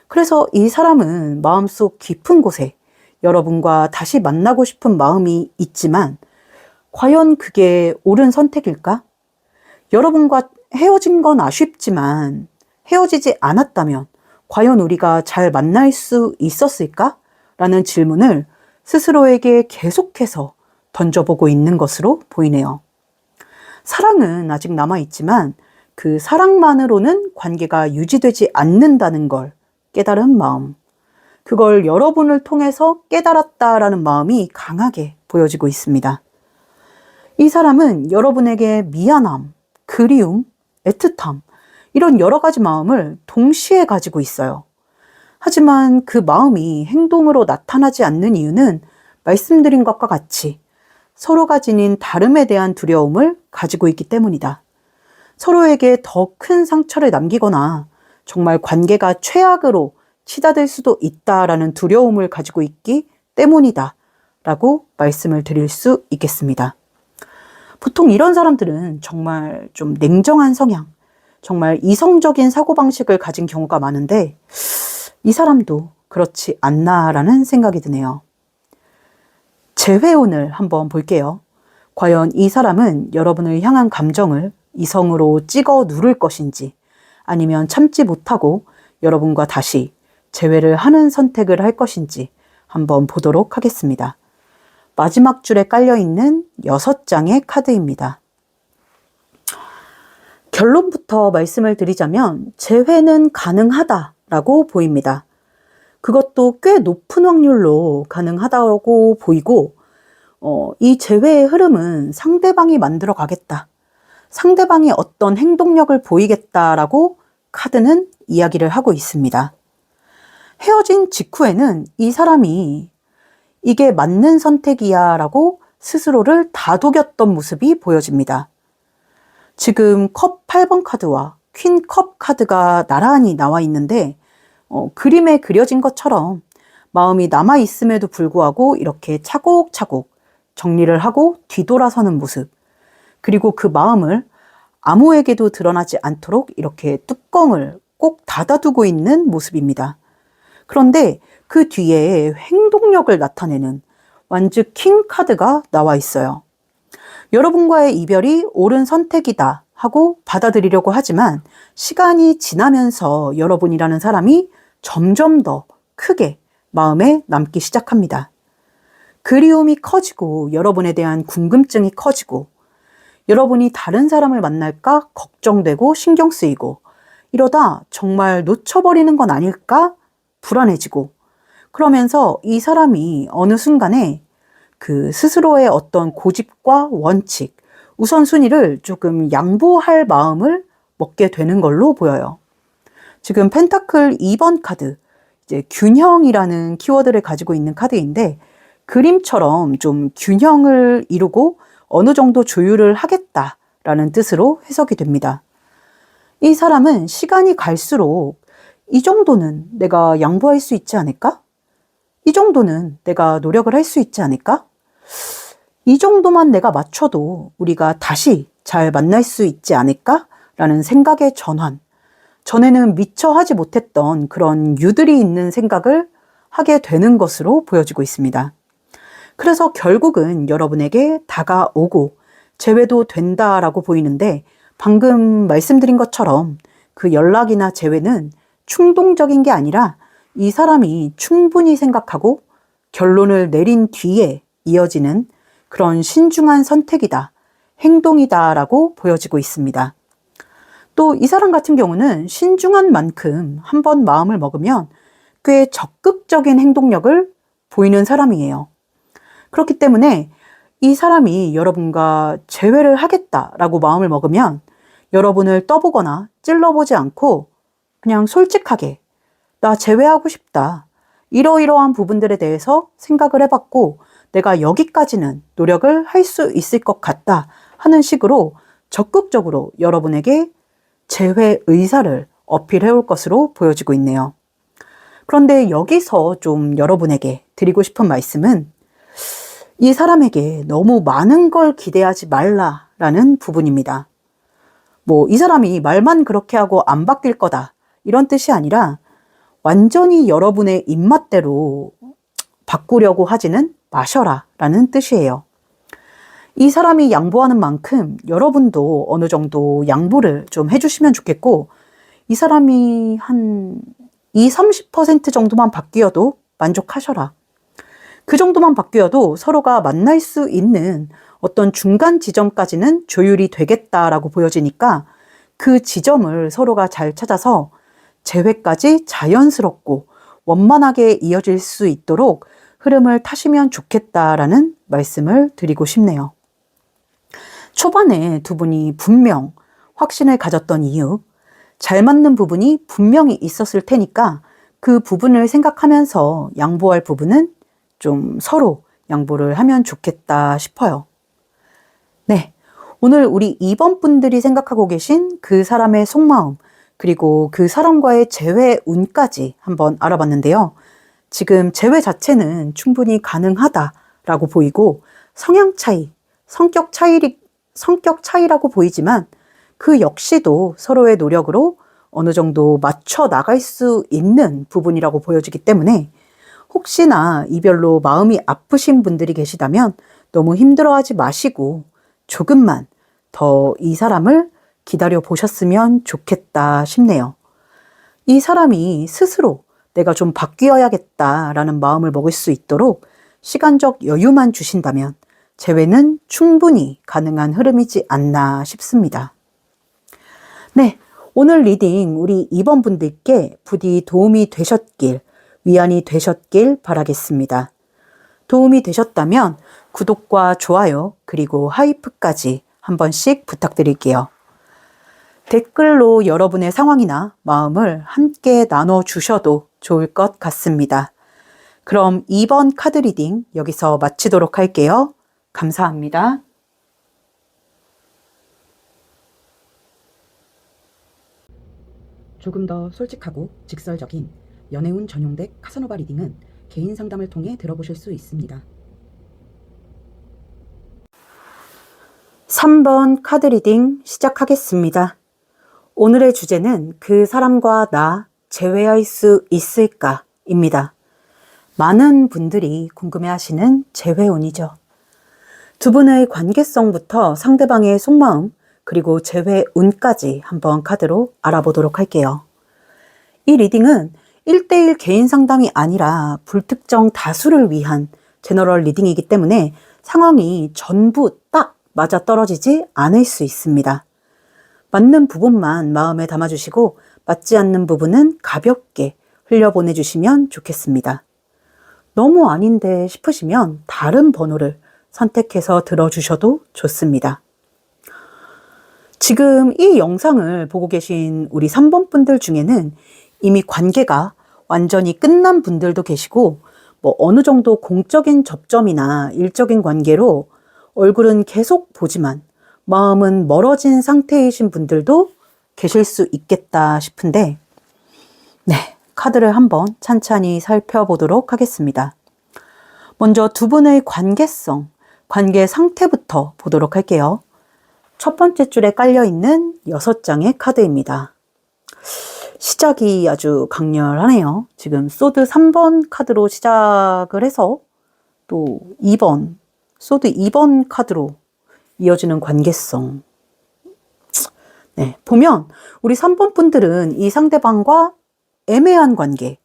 그래서 이 사람은 마음속 깊은 곳에 여러분과 다시 만나고 싶은 마음이 있지만 과연 그게 옳은 선택일까? 여러분과 헤어진 건 아쉽지만 헤어지지 않았다면 과연 우리가 잘 만날 수 있었을까? 라는 질문을 스스로에게 계속해서 던져보고 있는 것으로 보이네요. 사랑은 아직 남아있지만 그 사랑만으로는 관계가 유지되지 않는다는 걸 깨달은 마음, 그걸 여러분을 통해서 깨달았다라는 마음이 강하게 보여지고 있습니다. 이 사람은 여러분에게 미안함, 그리움, 애틋함, 이런 여러 가지 마음을 동시에 가지고 있어요. 하지만 그 마음이 행동으로 나타나지 않는 이유는 말씀드린 것과 같이 서로가 지닌 다름에 대한 두려움을 가지고 있기 때문이다. 서로에게 더 큰 상처를 남기거나 정말 관계가 최악으로 치닫을 수도 있다라는 두려움을 가지고 있기 때문이다 라고 말씀을 드릴 수 있겠습니다. 보통 이런 사람들은 정말 좀 냉정한 성향, 정말 이성적인 사고방식을 가진 경우가 많은데 이 사람도 그렇지 않나라는 생각이 드네요. 재회운을 한번 볼게요. 과연 이 사람은 여러분을 향한 감정을 이성으로 찍어 누를 것인지 아니면 참지 못하고 여러분과 다시 재회를 하는 선택을 할 것인지 한번 보도록 하겠습니다. 마지막 줄에 깔려있는 6장의 카드입니다. 결론부터 말씀을 드리자면 재회는 가능하다라고 보입니다. 그것도 꽤 높은 확률로 가능하다고 보이고 이 재회의 흐름은 상대방이 만들어 가겠다. 상대방이 어떤 행동력을 보이겠다라고 카드는 이야기를 하고 있습니다. 헤어진 직후에는 이 사람이 이게 맞는 선택이야 라고 스스로를 다독였던 모습이 보여집니다. 지금 컵 8번 카드와 퀸 컵 카드가 나란히 나와 있는데 그림에 그려진 것처럼 마음이 남아있음에도 불구하고 이렇게 차곡차곡 정리를 하고 뒤돌아서는 모습, 그리고 그 마음을 아무에게도 드러나지 않도록 이렇게 뚜껑을 꼭 닫아두고 있는 모습입니다. 그런데 그 뒤에 행동력을 나타내는 완즈 킹 카드가 나와 있어요. 여러분과의 이별이 옳은 선택이다 하고 받아들이려고 하지만 시간이 지나면서 여러분이라는 사람이 점점 더 크게 마음에 남기 시작합니다. 그리움이 커지고 여러분에 대한 궁금증이 커지고 여러분이 다른 사람을 만날까 걱정되고 신경 쓰이고 이러다 정말 놓쳐버리는 건 아닐까 불안해지고 그러면서 이 사람이 어느 순간에 그 스스로의 어떤 고집과 원칙, 우선순위를 조금 양보할 마음을 먹게 되는 걸로 보여요. 지금 펜타클 2번 카드, 이제 균형이라는 키워드를 가지고 있는 카드인데 그림처럼 좀 균형을 이루고 어느 정도 조율을 하겠다라는 뜻으로 해석이 됩니다. 이 사람은 시간이 갈수록 이 정도는 내가 양보할 수 있지 않을까? 이 정도는 내가 노력을 할 수 있지 않을까? 이 정도만 내가 맞춰도 우리가 다시 잘 만날 수 있지 않을까? 라는 생각의 전환. 전에는 미처 하지 못했던 그런 유들이 있는 생각을 하게 되는 것으로 보여지고 있습니다. 그래서 결국은 여러분에게 다가오고 재회도 된다라고 보이는데 방금 말씀드린 것처럼 그 연락이나 재회는 충동적인 게 아니라 이 사람이 충분히 생각하고 결론을 내린 뒤에 이어지는 그런 신중한 선택이다, 행동이다라고 보여지고 있습니다. 또 이 사람 같은 경우는 신중한 만큼 한번 마음을 먹으면 꽤 적극적인 행동력을 보이는 사람이에요. 그렇기 때문에 이 사람이 여러분과 재회를 하겠다라고 마음을 먹으면 여러분을 떠보거나 찔러보지 않고 그냥 솔직하게 나 재회하고 싶다. 이러이러한 부분들에 대해서 생각을 해봤고 내가 여기까지는 노력을 할 수 있을 것 같다 하는 식으로 적극적으로 여러분에게 재회 의사를 어필해 올 것으로 보여지고 있네요. 그런데 여기서 좀 여러분에게 드리고 싶은 말씀은 이 사람에게 너무 많은 걸 기대하지 말라라는 부분입니다. 이 사람이 말만 그렇게 하고 안 바뀔 거다 이런 뜻이 아니라 완전히 여러분의 입맛대로 바꾸려고 하지는 마셔라 라는 뜻이에요. 이 사람이 양보하는 만큼 여러분도 어느 정도 양보를 좀 해주시면 좋겠고 이 사람이 한 20-30% 정도만 바뀌어도 만족하셔라. 그 정도만 바뀌어도 서로가 만날 수 있는 어떤 중간 지점까지는 조율이 되겠다라고 보여지니까 그 지점을 서로가 잘 찾아서 재회까지 자연스럽고 원만하게 이어질 수 있도록 흐름을 타시면 좋겠다라는 말씀을 드리고 싶네요. 초반에 두 분이 분명 확신을 가졌던 이유, 잘 맞는 부분이 분명히 있었을 테니까 그 부분을 생각하면서 양보할 부분은 좀 서로 양보를 하면 좋겠다 싶어요. 네, 오늘 우리 2번 분들이 생각하고 계신 그 사람의 속마음, 그리고 그 사람과의 재회 운까지 한번 알아봤는데요. 지금 재회 자체는 충분히 가능하다라고 보이고 성향 차이, 성격 차이라고 보이지만 그 역시도 서로의 노력으로 어느 정도 맞춰 나갈 수 있는 부분이라고 보여지기 때문에 혹시나 이별로 마음이 아프신 분들이 계시다면 너무 힘들어하지 마시고 조금만 더 이 사람을 기다려 보셨으면 좋겠다 싶네요. 이 사람이 스스로 내가 좀 바뀌어야겠다라는 마음을 먹을 수 있도록 시간적 여유만 주신다면 재회는 충분히 가능한 흐름이지 않나 싶습니다. 네, 오늘 리딩 우리 2번 분들께 부디 도움이 되셨길, 위안이 되셨길 바라겠습니다. 도움이 되셨다면 구독과 좋아요 그리고 하이프까지 한 번씩 부탁드릴게요. 댓글로 여러분의 상황이나 마음을 함께 나눠주셔도 좋을 것 같습니다. 그럼 2번 카드 리딩 여기서 마치도록 할게요. 감사합니다. 조금 더 솔직하고 직설적인 연애운 전용덱 카사노바 리딩은 개인 상담을 통해 들어보실 수 있습니다. 3번 카드 리딩 시작하겠습니다. 오늘의 주제는 그 사람과 나 재회할 수 있을까? 입니다. 많은 분들이 궁금해하시는 재회운이죠. 두 분의 관계성부터 상대방의 속마음, 그리고 재회운까지 한번 카드로 알아보도록 할게요. 이 리딩은 1대1 개인 상담이 아니라 불특정 다수를 위한 제너럴 리딩이기 때문에 상황이 전부 딱 맞아떨어지지 않을 수 있습니다. 맞는 부분만 마음에 담아주시고 맞지 않는 부분은 가볍게 흘려보내주시면 좋겠습니다. 너무 아닌데 싶으시면 다른 번호를 선택해서 들어주셔도 좋습니다. 지금 이 영상을 보고 계신 우리 3번 분들 중에는 이미 관계가 완전히 끝난 분들도 계시고 어느 정도 공적인 접점이나 일적인 관계로 얼굴은 계속 보지만 마음은 멀어진 상태이신 분들도 계실 수 있겠다 싶은데 네, 카드를 한번 찬찬히 살펴보도록 하겠습니다. 먼저 두 분의 관계성, 관계 상태부터 보도록 할게요. 첫 번째 줄에 깔려있는 6장의 카드입니다. 시작이 아주 강렬하네요. 지금 소드 3번 카드로 시작을 해서 또 2번, 소드 2번 카드로 이어지는 관계성. 네, 보면 우리 3번 분들은 이 상대방과 애매한 관계,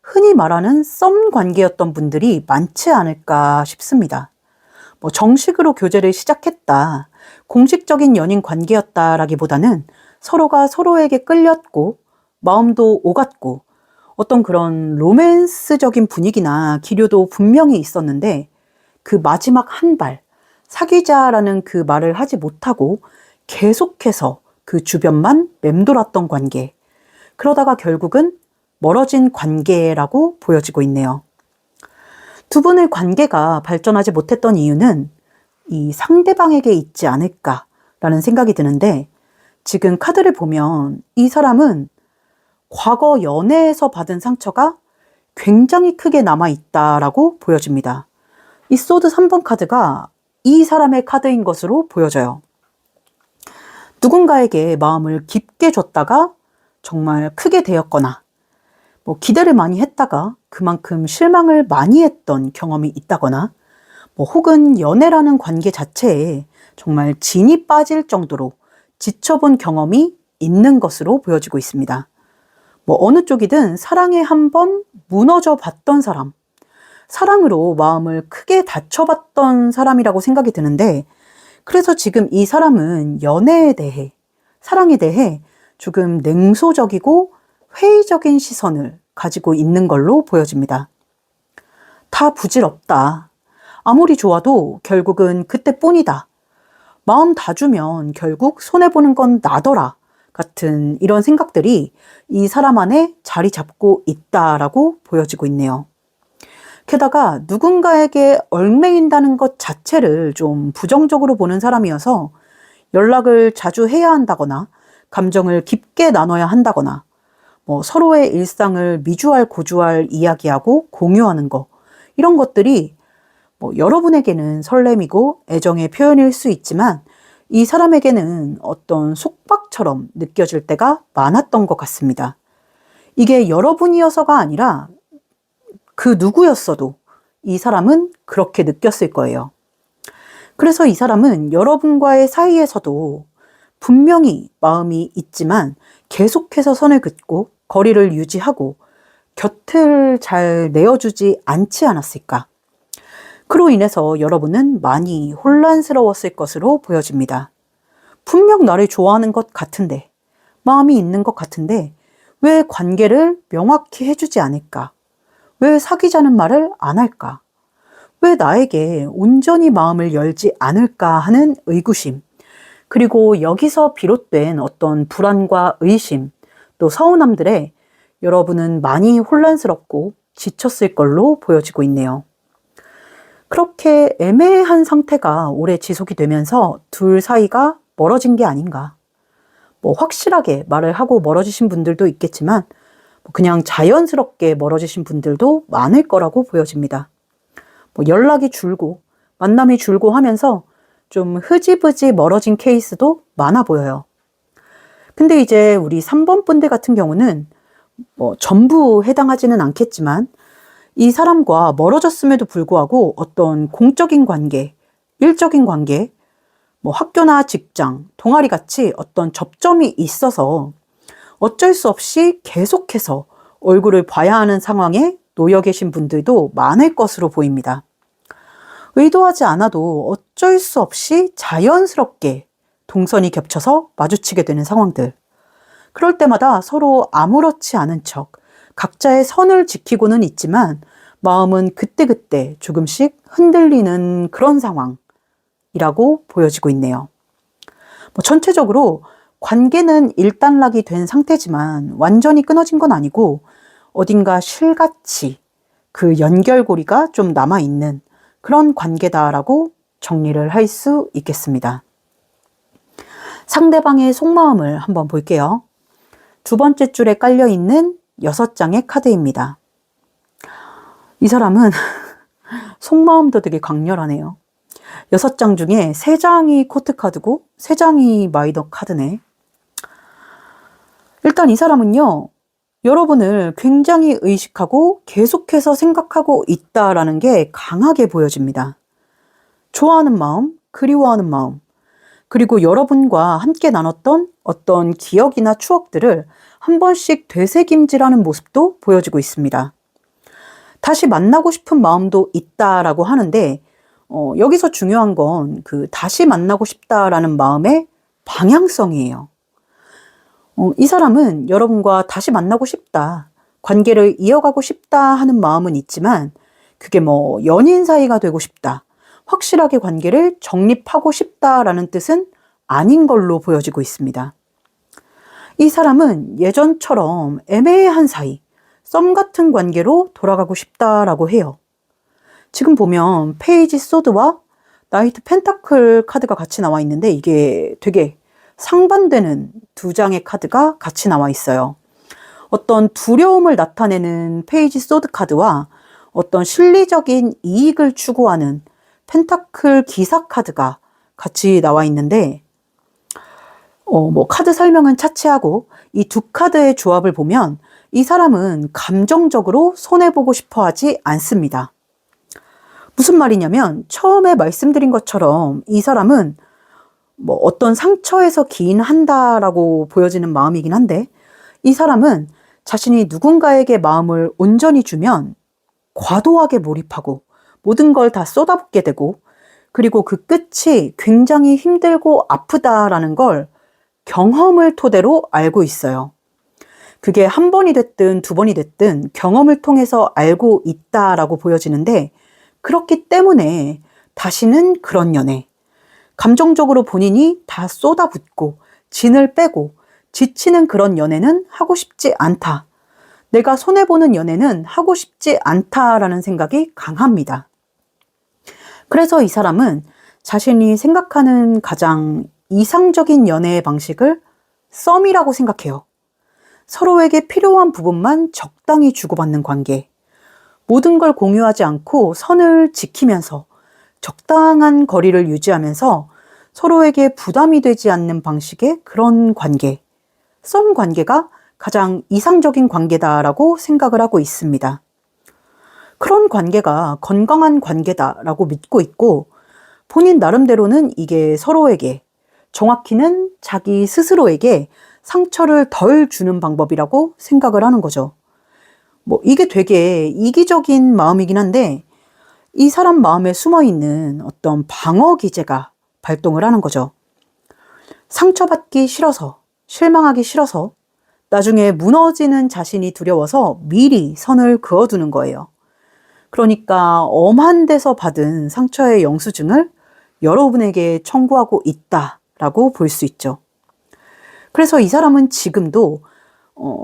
흔히 말하는 썸 관계였던 분들이 많지 않을까 싶습니다. 정식으로 교제를 시작했다, 공식적인 연인 관계였다라기보다는 서로가 서로에게 끌렸고 마음도 오갔고 어떤 그런 로맨스적인 분위기나 기류도 분명히 있었는데 그 마지막 한 발, 사귀자라는 그 말을 하지 못하고 계속해서 그 주변만 맴돌았던 관계. 그러다가 결국은 멀어진 관계라고 보여지고 있네요. 두 분의 관계가 발전하지 못했던 이유는 이 상대방에게 있지 않을까라는 생각이 드는데 지금 카드를 보면 이 사람은 과거 연애에서 받은 상처가 굉장히 크게 남아있다라고 보여집니다. 이 소드 3번 카드가 이 사람의 카드인 것으로 보여져요. 누군가에게 마음을 깊게 줬다가 정말 크게 되었거나 기대를 많이 했다가 그만큼 실망을 많이 했던 경험이 있다거나 혹은 연애라는 관계 자체에 정말 진이 빠질 정도로 지쳐본 경험이 있는 것으로 보여지고 있습니다. 어느 쪽이든 사랑에 한번 무너져 봤던 사람, 사랑으로 마음을 크게 다쳐봤던 사람이라고 생각이 드는데 그래서 지금 이 사람은 연애에 대해, 사랑에 대해 조금 냉소적이고 회의적인 시선을 가지고 있는 걸로 보여집니다. 다 부질없다. 아무리 좋아도 결국은 그때뿐이다. 마음 다 주면 결국 손해보는 건 나더라 같은 이런 생각들이 이 사람 안에 자리 잡고 있다라고 보여지고 있네요. 게다가 누군가에게 얽매인다는 것 자체를 좀 부정적으로 보는 사람이어서 연락을 자주 해야 한다거나 감정을 깊게 나눠야 한다거나 서로의 일상을 미주알 고주알 이야기하고 공유하는 거, 이런 것들이 여러분에게는 설렘이고 애정의 표현일 수 있지만 이 사람에게는 어떤 속박처럼 느껴질 때가 많았던 것 같습니다. 이게 여러분이어서가 아니라 그 누구였어도 이 사람은 그렇게 느꼈을 거예요. 그래서 이 사람은 여러분과의 사이에서도 분명히 마음이 있지만 계속해서 선을 긋고 거리를 유지하고 곁을 잘 내어주지 않지 않았을까. 그로 인해서 여러분은 많이 혼란스러웠을 것으로 보여집니다. 분명 나를 좋아하는 것 같은데, 마음이 있는 것 같은데 왜 관계를 명확히 해주지 않을까? 왜 사귀자는 말을 안 할까? 왜 나에게 온전히 마음을 열지 않을까 하는 의구심, 그리고 여기서 비롯된 어떤 불안과 의심, 또 서운함들에 여러분은 많이 혼란스럽고 지쳤을 걸로 보여지고 있네요. 그렇게 애매한 상태가 오래 지속이 되면서 둘 사이가 멀어진 게 아닌가. 확실하게 말을 하고 멀어지신 분들도 있겠지만 그냥 자연스럽게 멀어지신 분들도 많을 거라고 보여집니다. 연락이 줄고 만남이 줄고 하면서 좀 흐지부지 멀어진 케이스도 많아 보여요. 근데 이제 우리 3번 분들 같은 경우는 전부 해당하지는 않겠지만 이 사람과 멀어졌음에도 불구하고 어떤 공적인 관계, 일적인 관계, 학교나 직장, 동아리 같이 어떤 접점이 있어서 어쩔 수 없이 계속해서 얼굴을 봐야 하는 상황에 놓여 계신 분들도 많을 것으로 보입니다. 의도하지 않아도 어쩔 수 없이 자연스럽게 동선이 겹쳐서 마주치게 되는 상황들. 그럴 때마다 서로 아무렇지 않은 척 각자의 선을 지키고는 있지만 마음은 그때그때 조금씩 흔들리는 그런 상황이라고 보여지고 있네요. 전체적으로 관계는 일단락이 된 상태지만 완전히 끊어진 건 아니고 어딘가 실같이 그 연결고리가 좀 남아있는 그런 관계다라고 정리를 할 수 있겠습니다. 상대방의 속마음을 한번 볼게요. 두 번째 줄에 깔려있는 6장의 카드입니다. 이 사람은 속마음도 되게 강렬하네요. 6장 중에 3장이 코트 카드고 3장이 마이너 카드네. 일단 이 사람은요, 여러분을 굉장히 의식하고 계속해서 생각하고 있다라는 게 강하게 보여집니다. 좋아하는 마음, 그리워하는 마음, 그리고 여러분과 함께 나눴던 어떤 기억이나 추억들을 한 번씩 되새김질하는 모습도 보여지고 있습니다. 다시 만나고 싶은 마음도 있다라고 하는데 여기서 중요한 건 그 다시 만나고 싶다라는 마음의 방향성이에요. 이 사람은 여러분과 다시 만나고 싶다, 관계를 이어가고 싶다 하는 마음은 있지만 그게 연인 사이가 되고 싶다, 확실하게 관계를 정립하고 싶다라는 뜻은 아닌 걸로 보여지고 있습니다. 이 사람은 예전처럼 애매한 사이, 썸 같은 관계로 돌아가고 싶다라고 해요. 지금 보면 페이지 소드와 나이트 펜타클 카드가 같이 나와 있는데 이게 되게 상반되는 2장의 카드가 같이 나와 있어요. 어떤 두려움을 나타내는 페이지 소드 카드와 어떤 실리적인 이익을 추구하는 펜타클 기사 카드가 같이 나와 있는데 카드 설명은 차치하고 이 두 카드의 조합을 보면 이 사람은 감정적으로 손해보고 싶어 하지 않습니다. 무슨 말이냐면 처음에 말씀드린 것처럼 이 사람은 어떤 상처에서 기인한다라고 보여지는 마음이긴 한데 이 사람은 자신이 누군가에게 마음을 온전히 주면 과도하게 몰입하고 모든 걸 다 쏟아붓게 되고 그리고 그 끝이 굉장히 힘들고 아프다라는 걸 경험을 토대로 알고 있어요. 그게 한 번이 됐든 두 번이 됐든 경험을 통해서 알고 있다라고 보여지는데 그렇기 때문에 다시는 그런 연애, 감정적으로 본인이 다 쏟아붓고 진을 빼고 지치는 그런 연애는 하고 싶지 않다. 내가 손해보는 연애는 하고 싶지 않다라는 생각이 강합니다. 그래서 이 사람은 자신이 생각하는 가장 이상적인 연애의 방식을 썸이라고 생각해요. 서로에게 필요한 부분만 적당히 주고받는 관계. 모든 걸 공유하지 않고 선을 지키면서 적당한 거리를 유지하면서 서로에게 부담이 되지 않는 방식의 그런 관계. 썸 관계가 가장 이상적인 관계다라고 생각을 하고 있습니다. 그런 관계가 건강한 관계다라고 믿고 있고 본인 나름대로는 이게 서로에게, 정확히는 자기 스스로에게 상처를 덜 주는 방법이라고 생각을 하는 거죠. 이게 되게 이기적인 마음이긴 한데 이 사람 마음에 숨어 있는 어떤 방어 기제가 발동을 하는 거죠. 상처받기 싫어서, 실망하기 싫어서, 나중에 무너지는 자신이 두려워서 미리 선을 그어두는 거예요. 그러니까 엄한 데서 받은 상처의 영수증을 여러분에게 청구하고 있다라고 볼 수 있죠. 그래서 이 사람은 지금도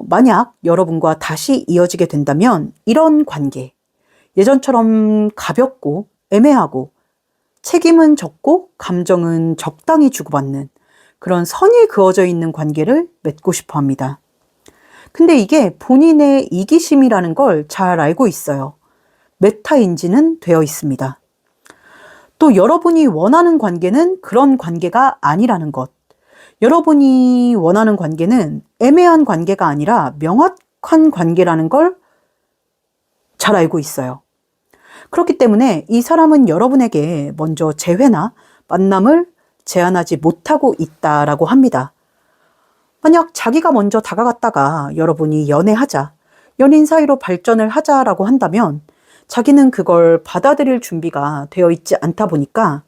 만약 여러분과 다시 이어지게 된다면 이런 관계, 예전처럼 가볍고 애매하고 책임은 적고 감정은 적당히 주고받는 그런 선이 그어져 있는 관계를 맺고 싶어 합니다. 근데 이게 본인의 이기심이라는 걸 잘 알고 있어요. 메타인지는 되어 있습니다. 또 여러분이 원하는 관계는 그런 관계가 아니라는 것. 여러분이 원하는 관계는 애매한 관계가 아니라 명확한 관계라는 걸 잘 알고 있어요. 그렇기 때문에 이 사람은 여러분에게 먼저 재회나 만남을 제안하지 못하고 있다라고 합니다. 만약 자기가 먼저 다가갔다가 여러분이 연애하자, 연인 사이로 발전을 하자라고 한다면 자기는 그걸 받아들일 준비가 되어 있지 않다 보니까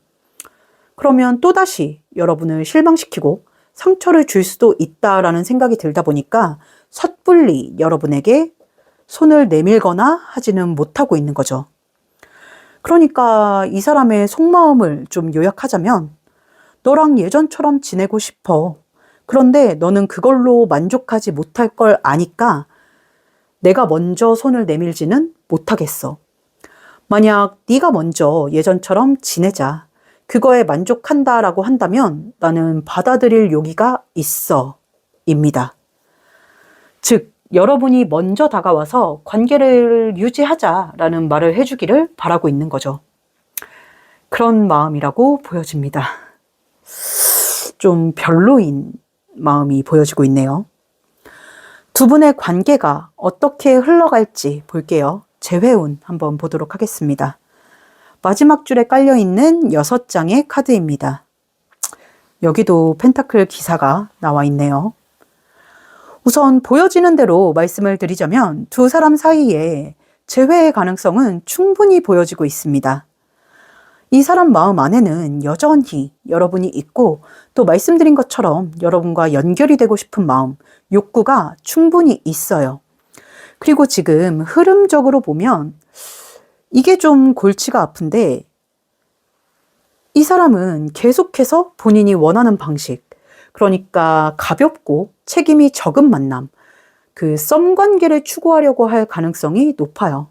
그러면 또다시 여러분을 실망시키고 상처를 줄 수도 있다라는 생각이 들다 보니까 섣불리 여러분에게 손을 내밀거나 하지는 못하고 있는 거죠. 그러니까 이 사람의 속마음을 좀 요약하자면 너랑 예전처럼 지내고 싶어. 그런데 너는 그걸로 만족하지 못할 걸 아니까 내가 먼저 손을 내밀지는 못하겠어. 만약 네가 먼저 예전처럼 지내자. 그거에 만족한다라고 한다면 나는 받아들일 용기가 있어. 입니다. 즉, 여러분이 먼저 다가와서 관계를 유지하자라는 말을 해주기를 바라고 있는 거죠. 그런 마음이라고 보여집니다. 좀 별로인 마음이 보여지고 있네요. 두 분의 관계가 어떻게 흘러갈지 볼게요. 재회운 한번 보도록 하겠습니다. 마지막 줄에 깔려있는 6장의 카드입니다. 여기도 펜타클 기사가 나와 있네요. 우선 보여지는 대로 말씀을 드리자면 두 사람 사이에 재회의 가능성은 충분히 보여지고 있습니다. 이 사람 마음 안에는 여전히 여러분이 있고 또 말씀드린 것처럼 여러분과 연결이 되고 싶은 마음, 욕구가 충분히 있어요. 그리고 지금 흐름적으로 보면 이게 좀 골치가 아픈데 이 사람은 계속해서 본인이 원하는 방식, 그러니까 가볍고 책임이 적은 만남, 그 썸 관계를 추구하려고 할 가능성이 높아요.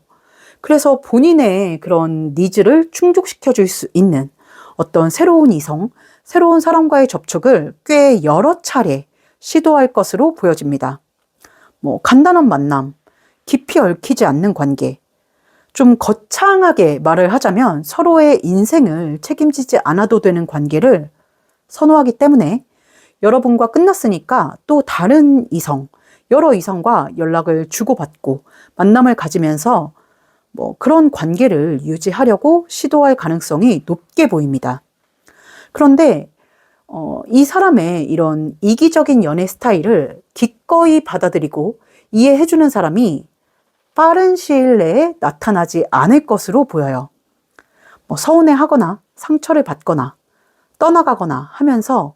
그래서 본인의 그런 니즈를 충족시켜 줄 수 있는 어떤 새로운 이성, 새로운 사람과의 접촉을 꽤 여러 차례 시도할 것으로 보여집니다. 간단한 만남, 깊이 얽히지 않는 관계, 좀 거창하게 말을 하자면 서로의 인생을 책임지지 않아도 되는 관계를 선호하기 때문에 여러분과 끝났으니까 또 다른 이성, 여러 이성과 연락을 주고받고 만남을 가지면서 그런 관계를 유지하려고 시도할 가능성이 높게 보입니다. 그런데 이 사람의 이런 이기적인 연애 스타일을 기꺼이 받아들이고 이해해주는 사람이 빠른 시일 내에 나타나지 않을 것으로 보여요. 서운해하거나 상처를 받거나 떠나가거나 하면서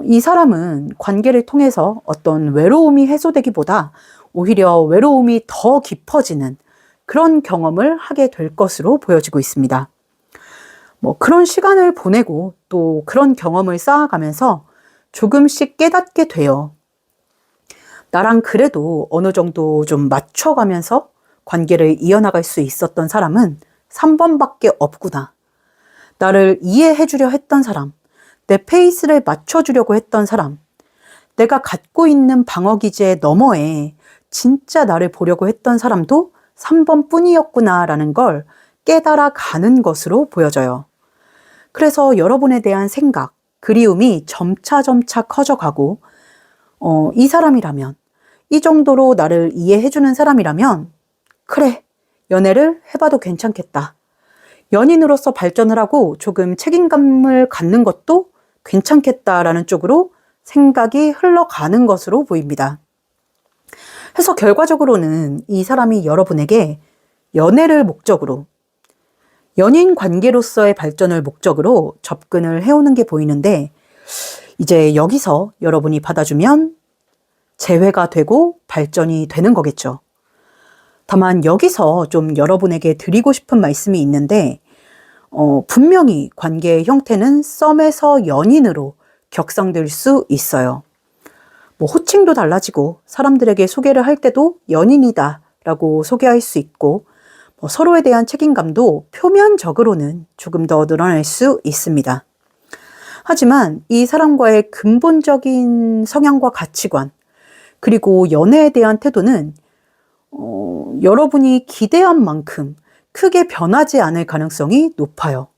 이 사람은 관계를 통해서 어떤 외로움이 해소되기보다 오히려 외로움이 더 깊어지는 그런 경험을 하게 될 것으로 보여지고 있습니다. 뭐 그런 시간을 보내고 또 그런 경험을 쌓아가면서 조금씩 깨닫게 돼요. 나랑 그래도 어느 정도 좀 맞춰가면서 관계를 이어나갈 수 있었던 사람은 3번밖에 없구나. 나를 이해해주려 했던 사람, 내 페이스를 맞춰주려고 했던 사람, 내가 갖고 있는 방어기제 너머에 진짜 나를 보려고 했던 사람도 3번 뿐이었구나라는 걸 깨달아 가는 것으로 보여져요. 그래서 여러분에 대한 생각, 그리움이 점차 커져가고, 이 사람이라면, 이 정도로 나를 이해해주는 사람이라면, 그래, 연애를 해봐도 괜찮겠다. 연인으로서 발전을 하고 조금 책임감을 갖는 것도 괜찮겠다라는 쪽으로 생각이 흘러가는 것으로 보입니다. 그래서 결과적으로는 이 사람이 여러분에게 연애를 목적으로, 연인 관계로서의 발전을 목적으로 접근을 해오는 게 보이는데, 이제 여기서 여러분이 받아주면 재회가 되고 발전이 되는 거겠죠. 다만 여기서 좀 여러분에게 드리고 싶은 말씀이 있는데, 분명히 관계의 형태는 썸에서 연인으로 격상될 수 있어요. 뭐 호칭도 달라지고 사람들에게 소개를 할 때도 연인이다 라고 소개할 수 있고, 뭐 서로에 대한 책임감도 표면적으로는 조금 더 늘어날 수 있습니다. 하지만 이 사람과의 근본적인 성향과 가치관, 그리고 연애에 대한 태도는 여러분이 기대한 만큼 크게 변하지 않을 가능성이 높아요.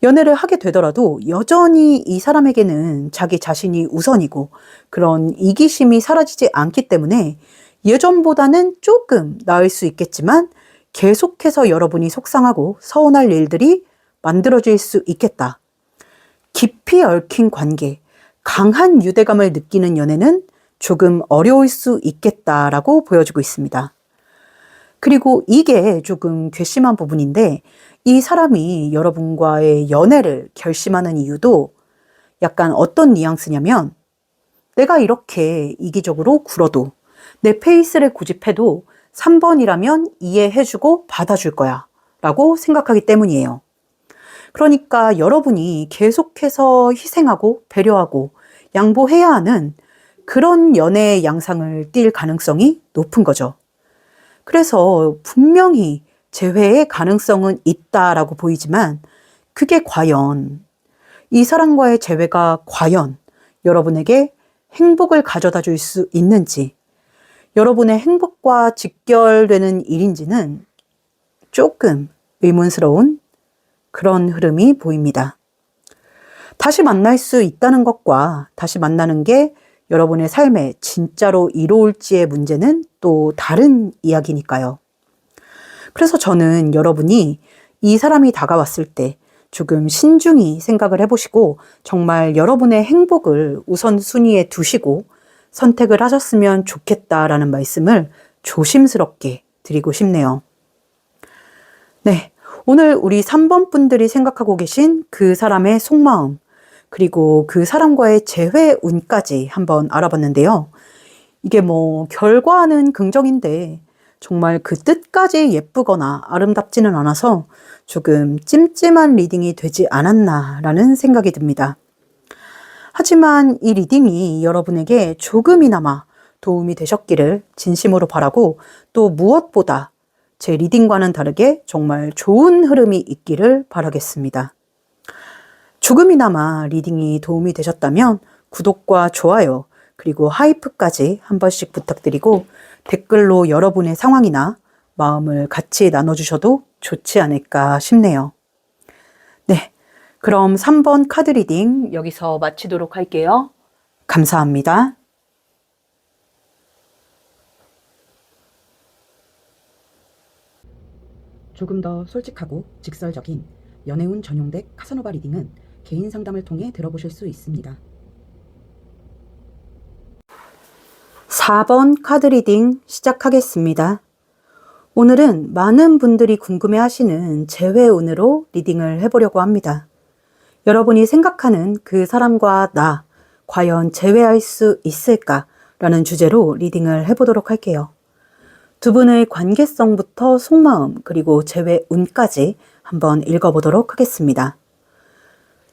연애를 하게 되더라도 여전히 이 사람에게는 자기 자신이 우선이고 그런 이기심이 사라지지 않기 때문에 예전보다는 조금 나을 수 있겠지만 계속해서 여러분이 속상하고 서운할 일들이 만들어질 수 있겠다. 깊이 얽힌 관계, 강한 유대감을 느끼는 연애는 조금 어려울 수 있겠다라고 보여주고 있습니다. 그리고 이게 조금 괘씸한 부분인데, 이 사람이 여러분과의 연애를 결심하는 이유도 약간 어떤 뉘앙스냐면, 내가 이렇게 이기적으로 굴어도 내 페이스를 고집해도 3번이라면 이해해주고 받아줄 거야 라고 생각하기 때문이에요. 그러니까 여러분이 계속해서 희생하고 배려하고 양보해야 하는 그런 연애의 양상을 띌 가능성이 높은 거죠. 그래서 분명히 재회의 가능성은 있다라고 보이지만, 그게 과연, 이 사람과의 재회가 과연 여러분에게 행복을 가져다 줄 수 있는지, 여러분의 행복과 직결되는 일인지는 조금 의문스러운 그런 흐름이 보입니다. 다시 만날 수 있다는 것과 다시 만나는 게 여러분의 삶에 진짜로 이로울지의 문제는 또 다른 이야기니까요. 그래서 저는 여러분이 이 사람이 다가왔을 때 조금 신중히 생각을 해보시고 정말 여러분의 행복을 우선순위에 두시고 선택을 하셨으면 좋겠다라는 말씀을 조심스럽게 드리고 싶네요. 네, 오늘 우리 3번 분들이 생각하고 계신 그 사람의 속마음, 그리고 그 사람과의 재회 운까지 한번 알아봤는데요. 이게 뭐 결과는 긍정인데 정말 그 뜻까지 예쁘거나 아름답지는 않아서 조금 찜찜한 리딩이 되지 않았나라는 생각이 듭니다. 하지만 이 리딩이 여러분에게 조금이나마 도움이 되셨기를 진심으로 바라고, 또 무엇보다 제 리딩과는 다르게 정말 좋은 흐름이 있기를 바라겠습니다. 조금이나마 리딩이 도움이 되셨다면 구독과 좋아요, 그리고 하이프까지 한 번씩 부탁드리고 댓글로 여러분의 상황이나 마음을 같이 나눠주셔도 좋지 않을까 싶네요. 네, 그럼 3번 카드 리딩 여기서 마치도록 할게요. 감사합니다. 조금 더 솔직하고 직설적인 연애운 전용 덱 카사노바 리딩은 개인 상담을 통해 들어보실 수 있습니다. 4번 카드 리딩 시작하겠습니다. 오늘은 많은 분들이 궁금해하시는 재회운으로 리딩을 해보려고 합니다. 여러분이 생각하는 그 사람과 나, 과연 재회할 수 있을까? 라는 주제로 리딩을 해보도록 할게요. 두 분의 관계성부터 속마음, 그리고 재회운까지 한번 읽어보도록 하겠습니다.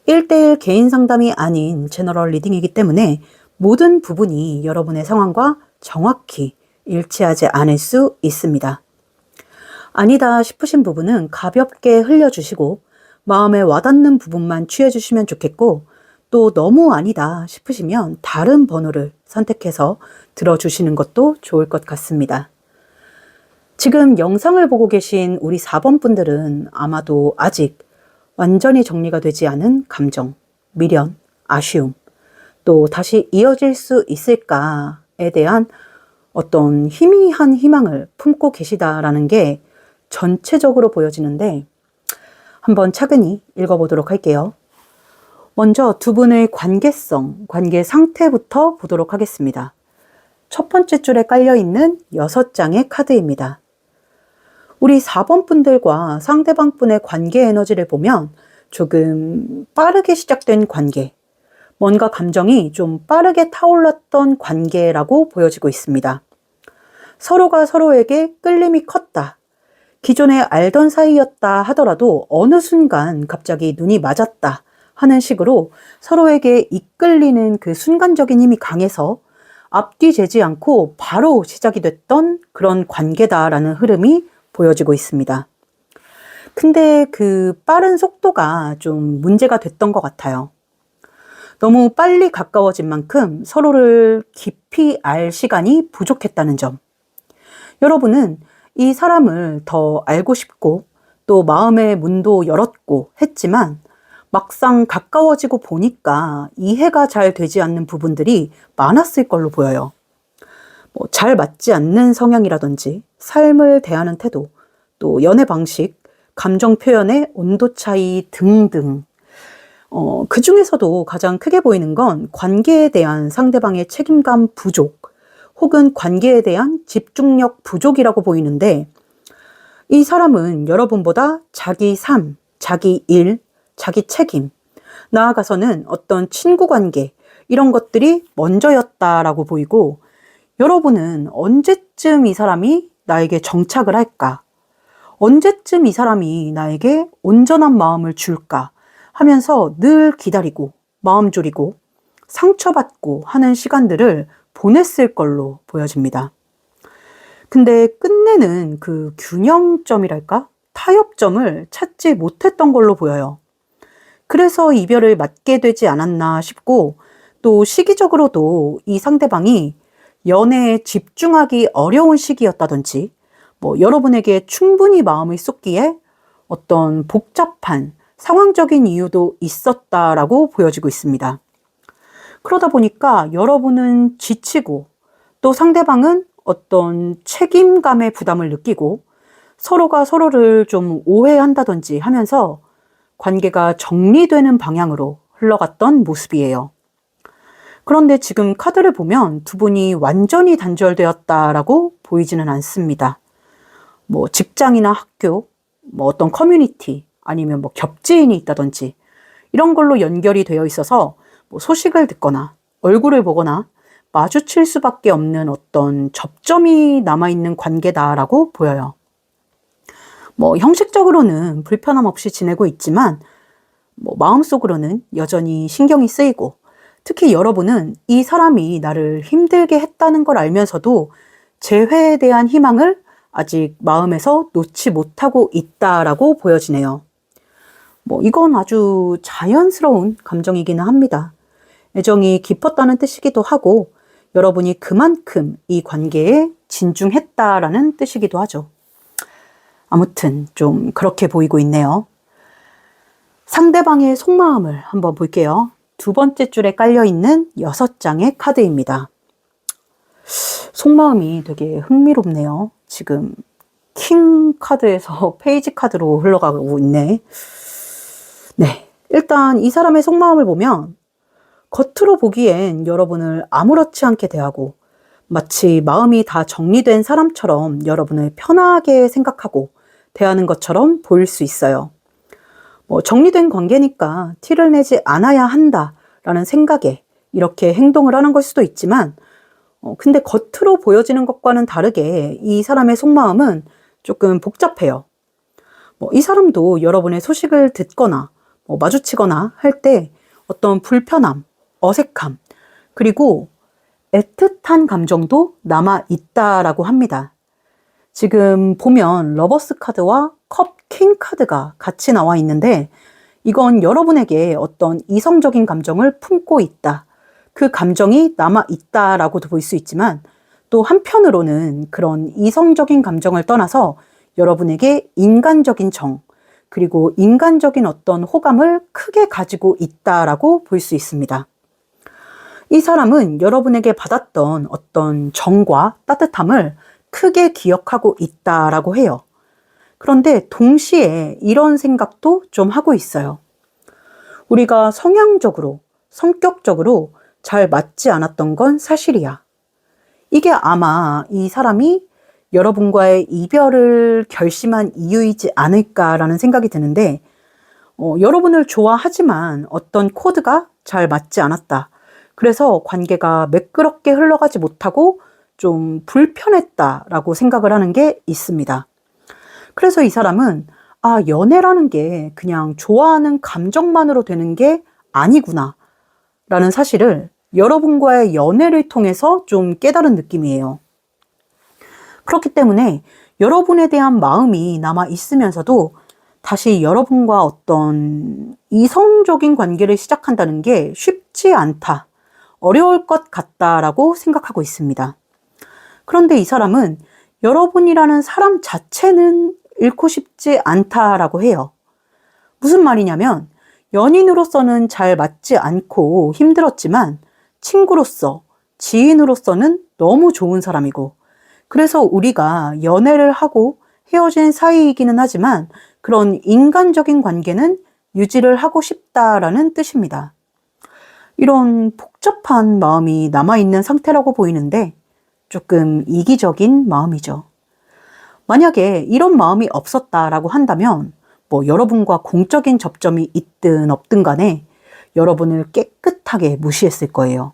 1대1 개인 상담이 아닌 제너럴 리딩이기 때문에 모든 부분이 여러분의 상황과 정확히 일치하지 않을 수 있습니다. 아니다 싶으신 부분은 가볍게 흘려주시고 마음에 와닿는 부분만 취해주시면 좋겠고, 또 너무 아니다 싶으시면 다른 번호를 선택해서 들어주시는 것도 좋을 것 같습니다. 지금 영상을 보고 계신 우리 4번 분들은 아마도 아직 완전히 정리가 되지 않은 감정, 미련, 아쉬움, 또 다시 이어질 수 있을까에 대한 어떤 희미한 희망을 품고 계시다라는 게 전체적으로 보여지는데, 한번 차근히 읽어보도록 할게요. 먼저 두 분의 관계성, 관계 상태부터 보도록 하겠습니다. 첫 번째 줄에 깔려있는 6장의 카드입니다. 우리 4번 분들과 상대방 분의 관계 에너지를 보면 조금 빠르게 시작된 관계, 뭔가 감정이 좀 빠르게 타올랐던 관계라고 보여지고 있습니다. 서로가 서로에게 끌림이 컸다. 기존에 알던 사이였다 하더라도 어느 순간 갑자기 눈이 맞았다 하는 식으로 서로에게 이끌리는 그 순간적인 힘이 강해서 앞뒤 재지 않고 바로 시작이 됐던 그런 관계다라는 흐름이 보여지고 있습니다. 근데 그 빠른 속도가 좀 문제가 됐던 것 같아요. 너무 빨리 가까워진 만큼 서로를 깊이 알 시간이 부족했다는 점. 여러분은 이 사람을 더 알고 싶고 또 마음의 문도 열었고 했지만 막상 가까워지고 보니까 이해가 잘 되지 않는 부분들이 많았을 걸로 보여요. 잘 맞지 않는 성향이라든지 삶을 대하는 태도, 또 연애 방식, 감정 표현의 온도 차이 등등. 그 중에서도 가장 크게 보이는 건 관계에 대한 상대방의 책임감 부족, 혹은 관계에 대한 집중력 부족이라고 보이는데, 이 사람은 여러분보다 자기 삶, 자기 일, 자기 책임, 나아가서는 어떤 친구 관계, 이런 것들이 먼저였다라고 보이고, 여러분은 언제쯤 이 사람이 나에게 정착을 할까? 언제쯤 이 사람이 나에게 온전한 마음을 줄까? 하면서 늘 기다리고, 마음 졸이고, 상처받고 하는 시간들을 보냈을 걸로 보여집니다. 근데 끝내는 그 균형점이랄까? 타협점을 찾지 못했던 걸로 보여요. 그래서 이별을 맞게 되지 않았나 싶고, 또 시기적으로도 이 상대방이 연애에 집중하기 어려운 시기였다든지, 여러분에게 충분히 마음을 쏟기에 어떤 복잡한 상황적인 이유도 있었다라고 보여지고 있습니다. 그러다 보니까 여러분은 지치고 또 상대방은 어떤 책임감의 부담을 느끼고 서로가 서로를 좀 오해한다든지 하면서 관계가 정리되는 방향으로 흘러갔던 모습이에요. 그런데 지금 카드를 보면 두 분이 완전히 단절되었다라고 보이지는 않습니다. 직장이나 학교, 어떤 커뮤니티, 아니면 겹지인이 있다든지 이런 걸로 연결이 되어 있어서 소식을 듣거나 얼굴을 보거나 마주칠 수밖에 없는 어떤 접점이 남아있는 관계다라고 보여요. 형식적으로는 불편함 없이 지내고 있지만 마음속으로는 여전히 신경이 쓰이고, 특히 여러분은 이 사람이 나를 힘들게 했다는 걸 알면서도 재회에 대한 희망을 아직 마음에서 놓지 못하고 있다라고 보여지네요. 이건 아주 자연스러운 감정이기는 합니다. 애정이 깊었다는 뜻이기도 하고, 여러분이 그만큼 이 관계에 진중했다라는 뜻이기도 하죠. 아무튼 좀 그렇게 보이고 있네요. 상대방의 속마음을 한번 볼게요. 두 번째 줄에 깔려있는 6장의 카드입니다. 속마음이 되게 흥미롭네요. 지금 킹 카드에서 페이지 카드로 흘러가고 있네. 네, 일단 이 사람의 속마음을 보면 겉으로 보기엔 여러분을 아무렇지 않게 대하고 마치 마음이 다 정리된 사람처럼 여러분을 편하게 생각하고 대하는 것처럼 보일 수 있어요. 정리된 관계니까 티를 내지 않아야 한다라는 생각에 이렇게 행동을 하는 걸 수도 있지만, 근데 겉으로 보여지는 것과는 다르게 이 사람의 속마음은 조금 복잡해요. 이 사람도 여러분의 소식을 듣거나 마주치거나 할 때 어떤 불편함, 어색함, 그리고 애틋한 감정도 남아 있다라고 합니다. 지금 보면 러버스 카드와 컵 킹 카드가 같이 나와 있는데 이건 여러분에게 어떤 이성적인 감정을 품고 있다. 그 감정이 남아 있다라고도 볼 수 있지만 또 한편으로는 그런 이성적인 감정을 떠나서 여러분에게 인간적인 정, 그리고 인간적인 어떤 호감을 크게 가지고 있다라고 볼 수 있습니다. 이 사람은 여러분에게 받았던 어떤 정과 따뜻함을 크게 기억하고 있다라고 해요. 그런데 동시에 이런 생각도 좀 하고 있어요. 우리가 성향적으로, 성격적으로 잘 맞지 않았던 건 사실이야. 이게 아마 이 사람이 여러분과의 이별을 결심한 이유이지 않을까라는 생각이 드는데, 여러분을 좋아하지만 어떤 코드가 잘 맞지 않았다. 그래서 관계가 매끄럽게 흘러가지 못하고 좀 불편했다라고 생각을 하는 게 있습니다. 그래서 이 사람은 연애라는 게 그냥 좋아하는 감정만으로 되는 게 아니구나 라는 사실을 여러분과의 연애를 통해서 좀 깨달은 느낌이에요. 그렇기 때문에 여러분에 대한 마음이 남아 있으면서도 다시 여러분과 어떤 이성적인 관계를 시작한다는 게 쉽지 않다, 어려울 것 같다라고 생각하고 있습니다. 그런데 이 사람은 여러분이라는 사람 자체는 잃고 싶지 않다라고 해요. 무슨 말이냐면 연인으로서는 잘 맞지 않고 힘들었지만 친구로서, 지인으로서는 너무 좋은 사람이고, 그래서 우리가 연애를 하고 헤어진 사이이기는 하지만 그런 인간적인 관계는 유지를 하고 싶다라는 뜻입니다. 이런 복잡한 마음이 남아있는 상태라고 보이는데 조금 이기적인 마음이죠. 만약에 이런 마음이 없었다라고 한다면 여러분과 공적인 접점이 있든 없든 간에 여러분을 깨끗하게 무시했을 거예요.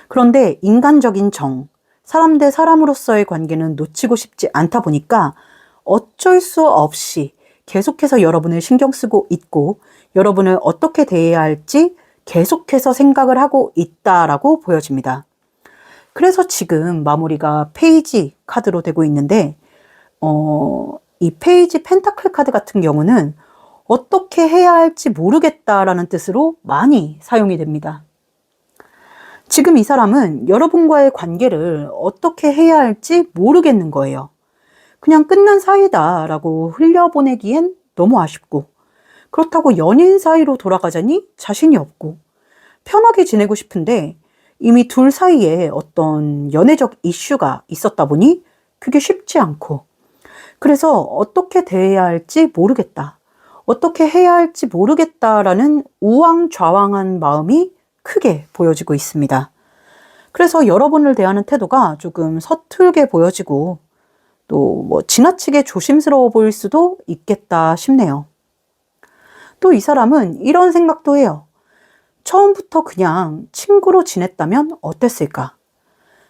그런데 인간적인 정, 사람 대 사람으로서의 관계는 놓치고 싶지 않다 보니까 어쩔 수 없이 계속해서 여러분을 신경 쓰고 있고 여러분을 어떻게 대해야 할지 계속해서 생각을 하고 있다라고 보여집니다. 그래서 지금 마무리가 페이지 카드로 되고 있는데 이 페이지 펜타클 카드 같은 경우는 어떻게 해야 할지 모르겠다라는 뜻으로 많이 사용이 됩니다. 지금 이 사람은 여러분과의 관계를 어떻게 해야 할지 모르겠는 거예요. 그냥 끝난 사이다라고 흘려보내기엔 너무 아쉽고, 그렇다고 연인 사이로 돌아가자니 자신이 없고, 편하게 지내고 싶은데 이미 둘 사이에 어떤 연애적 이슈가 있었다 보니 그게 쉽지 않고, 그래서 어떻게 대해야 할지 모르겠다, 어떻게 해야 할지 모르겠다라는 우왕좌왕한 마음이 크게 보여지고 있습니다. 그래서 여러분을 대하는 태도가 조금 서툴게 보여지고 또 지나치게 조심스러워 보일 수도 있겠다 싶네요. 또 이 사람은 이런 생각도 해요. 처음부터 그냥 친구로 지냈다면 어땠을까?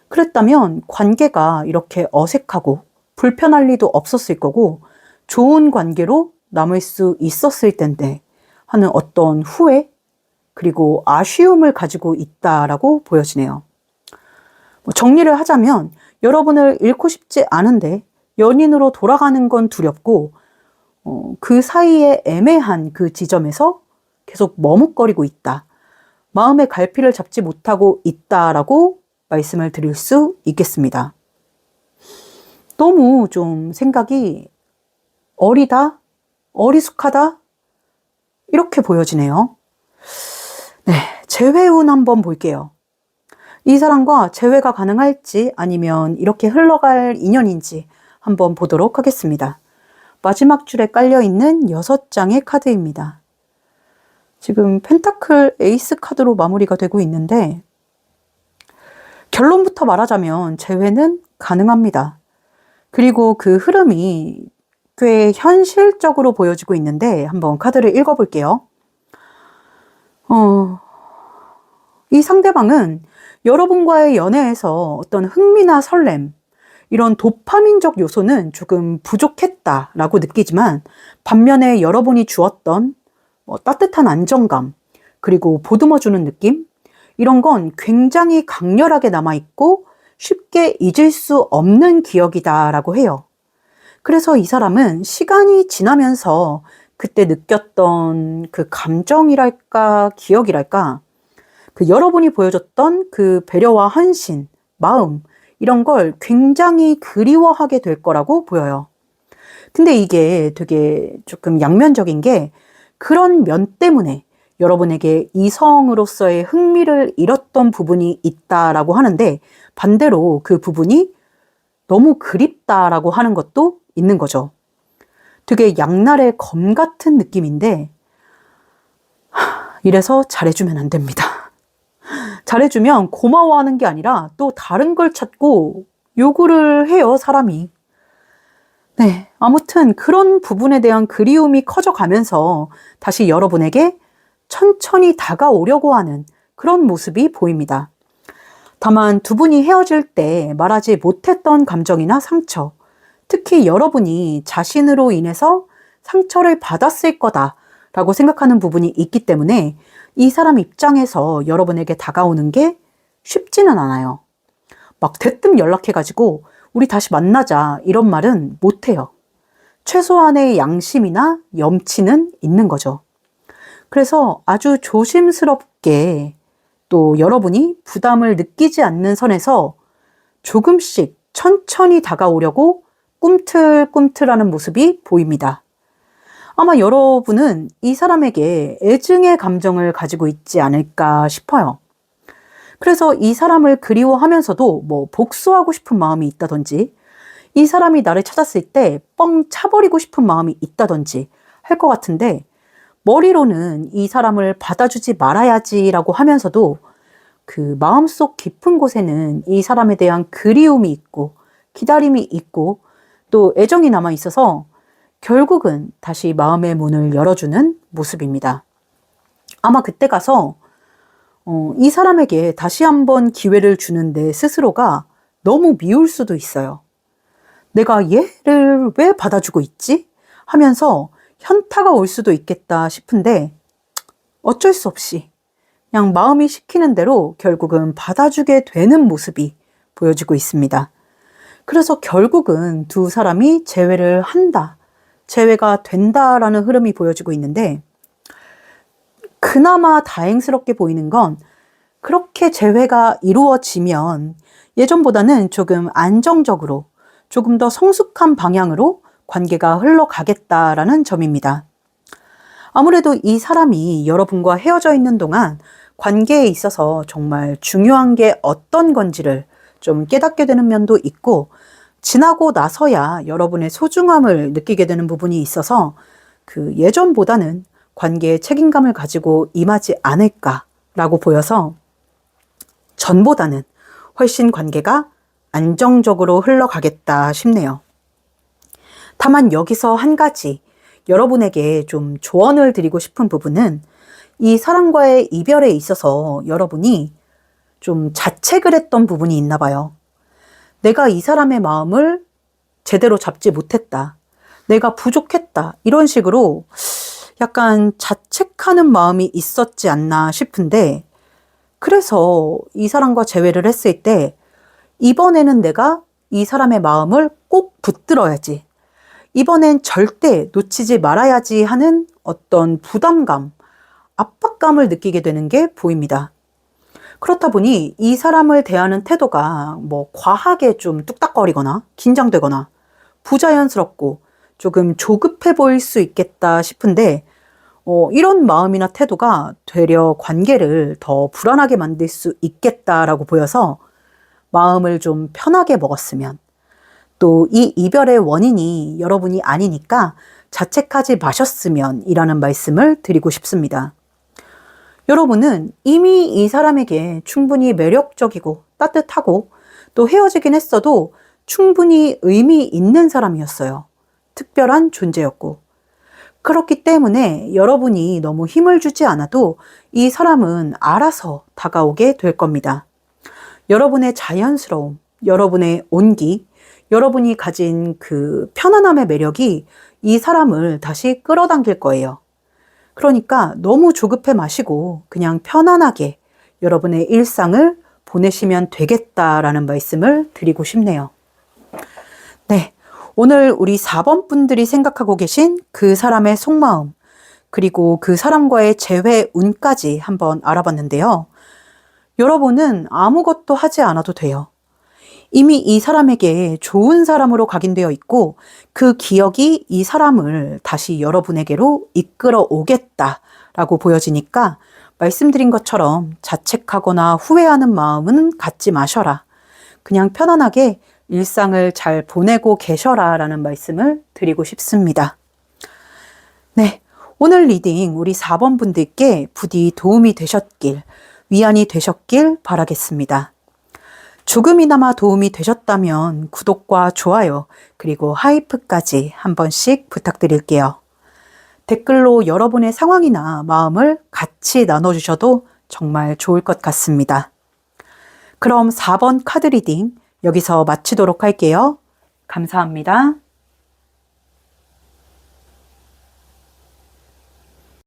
그랬다면 관계가 이렇게 어색하고 불편할 리도 없었을 거고 좋은 관계로 남을 수 있었을 텐데 하는 어떤 후회 그리고 아쉬움을 가지고 있다라고 보여지네요. 정리를 하자면 여러분을 잃고 싶지 않은데 연인으로 돌아가는 건 두렵고 그 사이에 애매한 그 지점에서 계속 머뭇거리고 있다. 마음의 갈피를 잡지 못하고 있다라고 말씀을 드릴 수 있겠습니다. 너무 좀 생각이 어리다, 어리숙하다 이렇게 보여지네요. 네, 재회운 한번 볼게요. 이 사람과 재회가 가능할지 아니면 이렇게 흘러갈 인연인지 한번 보도록 하겠습니다. 마지막 줄에 깔려있는 6장의 카드입니다. 지금 펜타클 에이스 카드로 마무리가 되고 있는데 결론부터 말하자면 재회는 가능합니다. 그리고 그 흐름이 꽤 현실적으로 보여지고 있는데 한번 카드를 읽어볼게요. 이 상대방은 여러분과의 연애에서 어떤 흥미나 설렘 이런 도파민적 요소는 조금 부족했다라고 느끼지만 반면에 여러분이 주었던 따뜻한 안정감, 그리고 보듬어주는 느낌, 이런 건 굉장히 강렬하게 남아있고 쉽게 잊을 수 없는 기억이다라고 해요. 그래서 이 사람은 시간이 지나면서 그때 느꼈던 그 감정이랄까, 기억이랄까, 그 여러분이 보여줬던 그 배려와 헌신, 마음, 이런 걸 굉장히 그리워하게 될 거라고 보여요. 근데 이게 되게 조금 양면적인 게 그런 면 때문에 여러분에게 이성으로서의 흥미를 잃었던 부분이 있다라고 하는데 반대로 그 부분이 너무 그립다라고 하는 것도 있는 거죠. 되게 양날의 검 같은 느낌인데 이래서 잘해주면 안 됩니다. 잘해주면 고마워하는 게 아니라 또 다른 걸 찾고 요구를 해요, 사람이. 네, 아무튼 그런 부분에 대한 그리움이 커져가면서 다시 여러분에게 천천히 다가오려고 하는 그런 모습이 보입니다. 다만 두 분이 헤어질 때 말하지 못했던 감정이나 상처, 특히 여러분이 자신으로 인해서 상처를 받았을 거다라고 생각하는 부분이 있기 때문에 이 사람 입장에서 여러분에게 다가오는 게 쉽지는 않아요. 막 대뜸 연락해가지고 우리 다시 만나자 이런 말은 못해요. 최소한의 양심이나 염치는 있는 거죠. 그래서 아주 조심스럽게 또 여러분이 부담을 느끼지 않는 선에서 조금씩 천천히 다가오려고 꿈틀꿈틀하는 모습이 보입니다. 아마 여러분은 이 사람에게 애증의 감정을 가지고 있지 않을까 싶어요. 그래서 이 사람을 그리워하면서도 뭐 복수하고 싶은 마음이 있다든지 이 사람이 나를 찾았을 때 뻥 차버리고 싶은 마음이 있다든지 할 것 같은데 머리로는 이 사람을 받아주지 말아야지라고 하면서도 그 마음속 깊은 곳에는 이 사람에 대한 그리움이 있고 기다림이 있고 또 애정이 남아 있어서 결국은 다시 마음의 문을 열어주는 모습입니다. 아마 그때 가서 이 사람에게 다시 한번 기회를 주는데 스스로가 너무 미울 수도 있어요. 내가 얘를 왜 받아주고 있지? 하면서 현타가 올 수도 있겠다 싶은데 어쩔 수 없이 그냥 마음이 시키는 대로 결국은 받아주게 되는 모습이 보여지고 있습니다. 그래서 결국은 두 사람이 재회를 한다, 재회가 된다라는 흐름이 보여지고 있는데 그나마 다행스럽게 보이는 건 그렇게 재회가 이루어지면 예전보다는 조금 안정적으로 조금 더 성숙한 방향으로 관계가 흘러가겠다라는 점입니다. 아무래도 이 사람이 여러분과 헤어져 있는 동안 관계에 있어서 정말 중요한 게 어떤 건지를 좀 깨닫게 되는 면도 있고 지나고 나서야 여러분의 소중함을 느끼게 되는 부분이 있어서 그 예전보다는 관계에 책임감을 가지고 임하지 않을까라고 보여서 전보다는 훨씬 관계가 안정적으로 흘러가겠다 싶네요. 다만 여기서 한 가지 여러분에게 좀 조언을 드리고 싶은 부분은 이 사람과의 이별에 있어서 여러분이 좀 자책을 했던 부분이 있나 봐요. 내가 이 사람의 마음을 제대로 잡지 못했다. 내가 부족했다. 이런 식으로 약간 자책하는 마음이 있었지 않나 싶은데 그래서 이 사람과 재회를 했을 때 이번에는 내가 이 사람의 마음을 꼭 붙들어야지. 이번엔 절대 놓치지 말아야지 하는 어떤 부담감, 압박감을 느끼게 되는 게 보입니다. 그렇다 보니 이 사람을 대하는 태도가 뭐 과하게 좀 뚝딱거리거나 긴장되거나 부자연스럽고 조금 조급해 보일 수 있겠다 싶은데 이런 마음이나 태도가 되려 관계를 더 불안하게 만들 수 있겠다라고 보여서 마음을 좀 편하게 먹었으면 또 이 이별의 원인이 여러분이 아니니까 자책하지 마셨으면 이라는 말씀을 드리고 싶습니다. 여러분은 이미 이 사람에게 충분히 매력적이고 따뜻하고 또 헤어지긴 했어도 충분히 의미 있는 사람이었어요. 특별한 존재였고. 그렇기 때문에 여러분이 너무 힘을 주지 않아도 이 사람은 알아서 다가오게 될 겁니다. 여러분의 자연스러움, 여러분의 온기, 여러분이 가진 그 편안함의 매력이 이 사람을 다시 끌어당길 거예요. 그러니까 너무 조급해 마시고 그냥 편안하게 여러분의 일상을 보내시면 되겠다라는 말씀을 드리고 싶네요. 네, 오늘 우리 4번 분들이 생각하고 계신 그 사람의 속마음, 그리고 그 사람과의 재회 운까지 한번 알아봤는데요. 여러분은 아무것도 하지 않아도 돼요. 이미 이 사람에게 좋은 사람으로 각인되어 있고 그 기억이 이 사람을 다시 여러분에게로 이끌어 오겠다라고 보여지니까 말씀드린 것처럼 자책하거나 후회하는 마음은 갖지 마셔라. 그냥 편안하게 일상을 잘 보내고 계셔라 라는 말씀을 드리고 싶습니다. 네, 오늘 리딩 우리 4번 분들께 부디 도움이 되셨길, 위안이 되셨길 바라겠습니다. 조금이나마 도움이 되셨다면 구독과 좋아요 그리고 하이프까지 한 번씩 부탁드릴게요. 댓글로 여러분의 상황이나 마음을 같이 나눠주셔도 정말 좋을 것 같습니다. 그럼 4번 카드 리딩 여기서 마치도록 할게요. 감사합니다.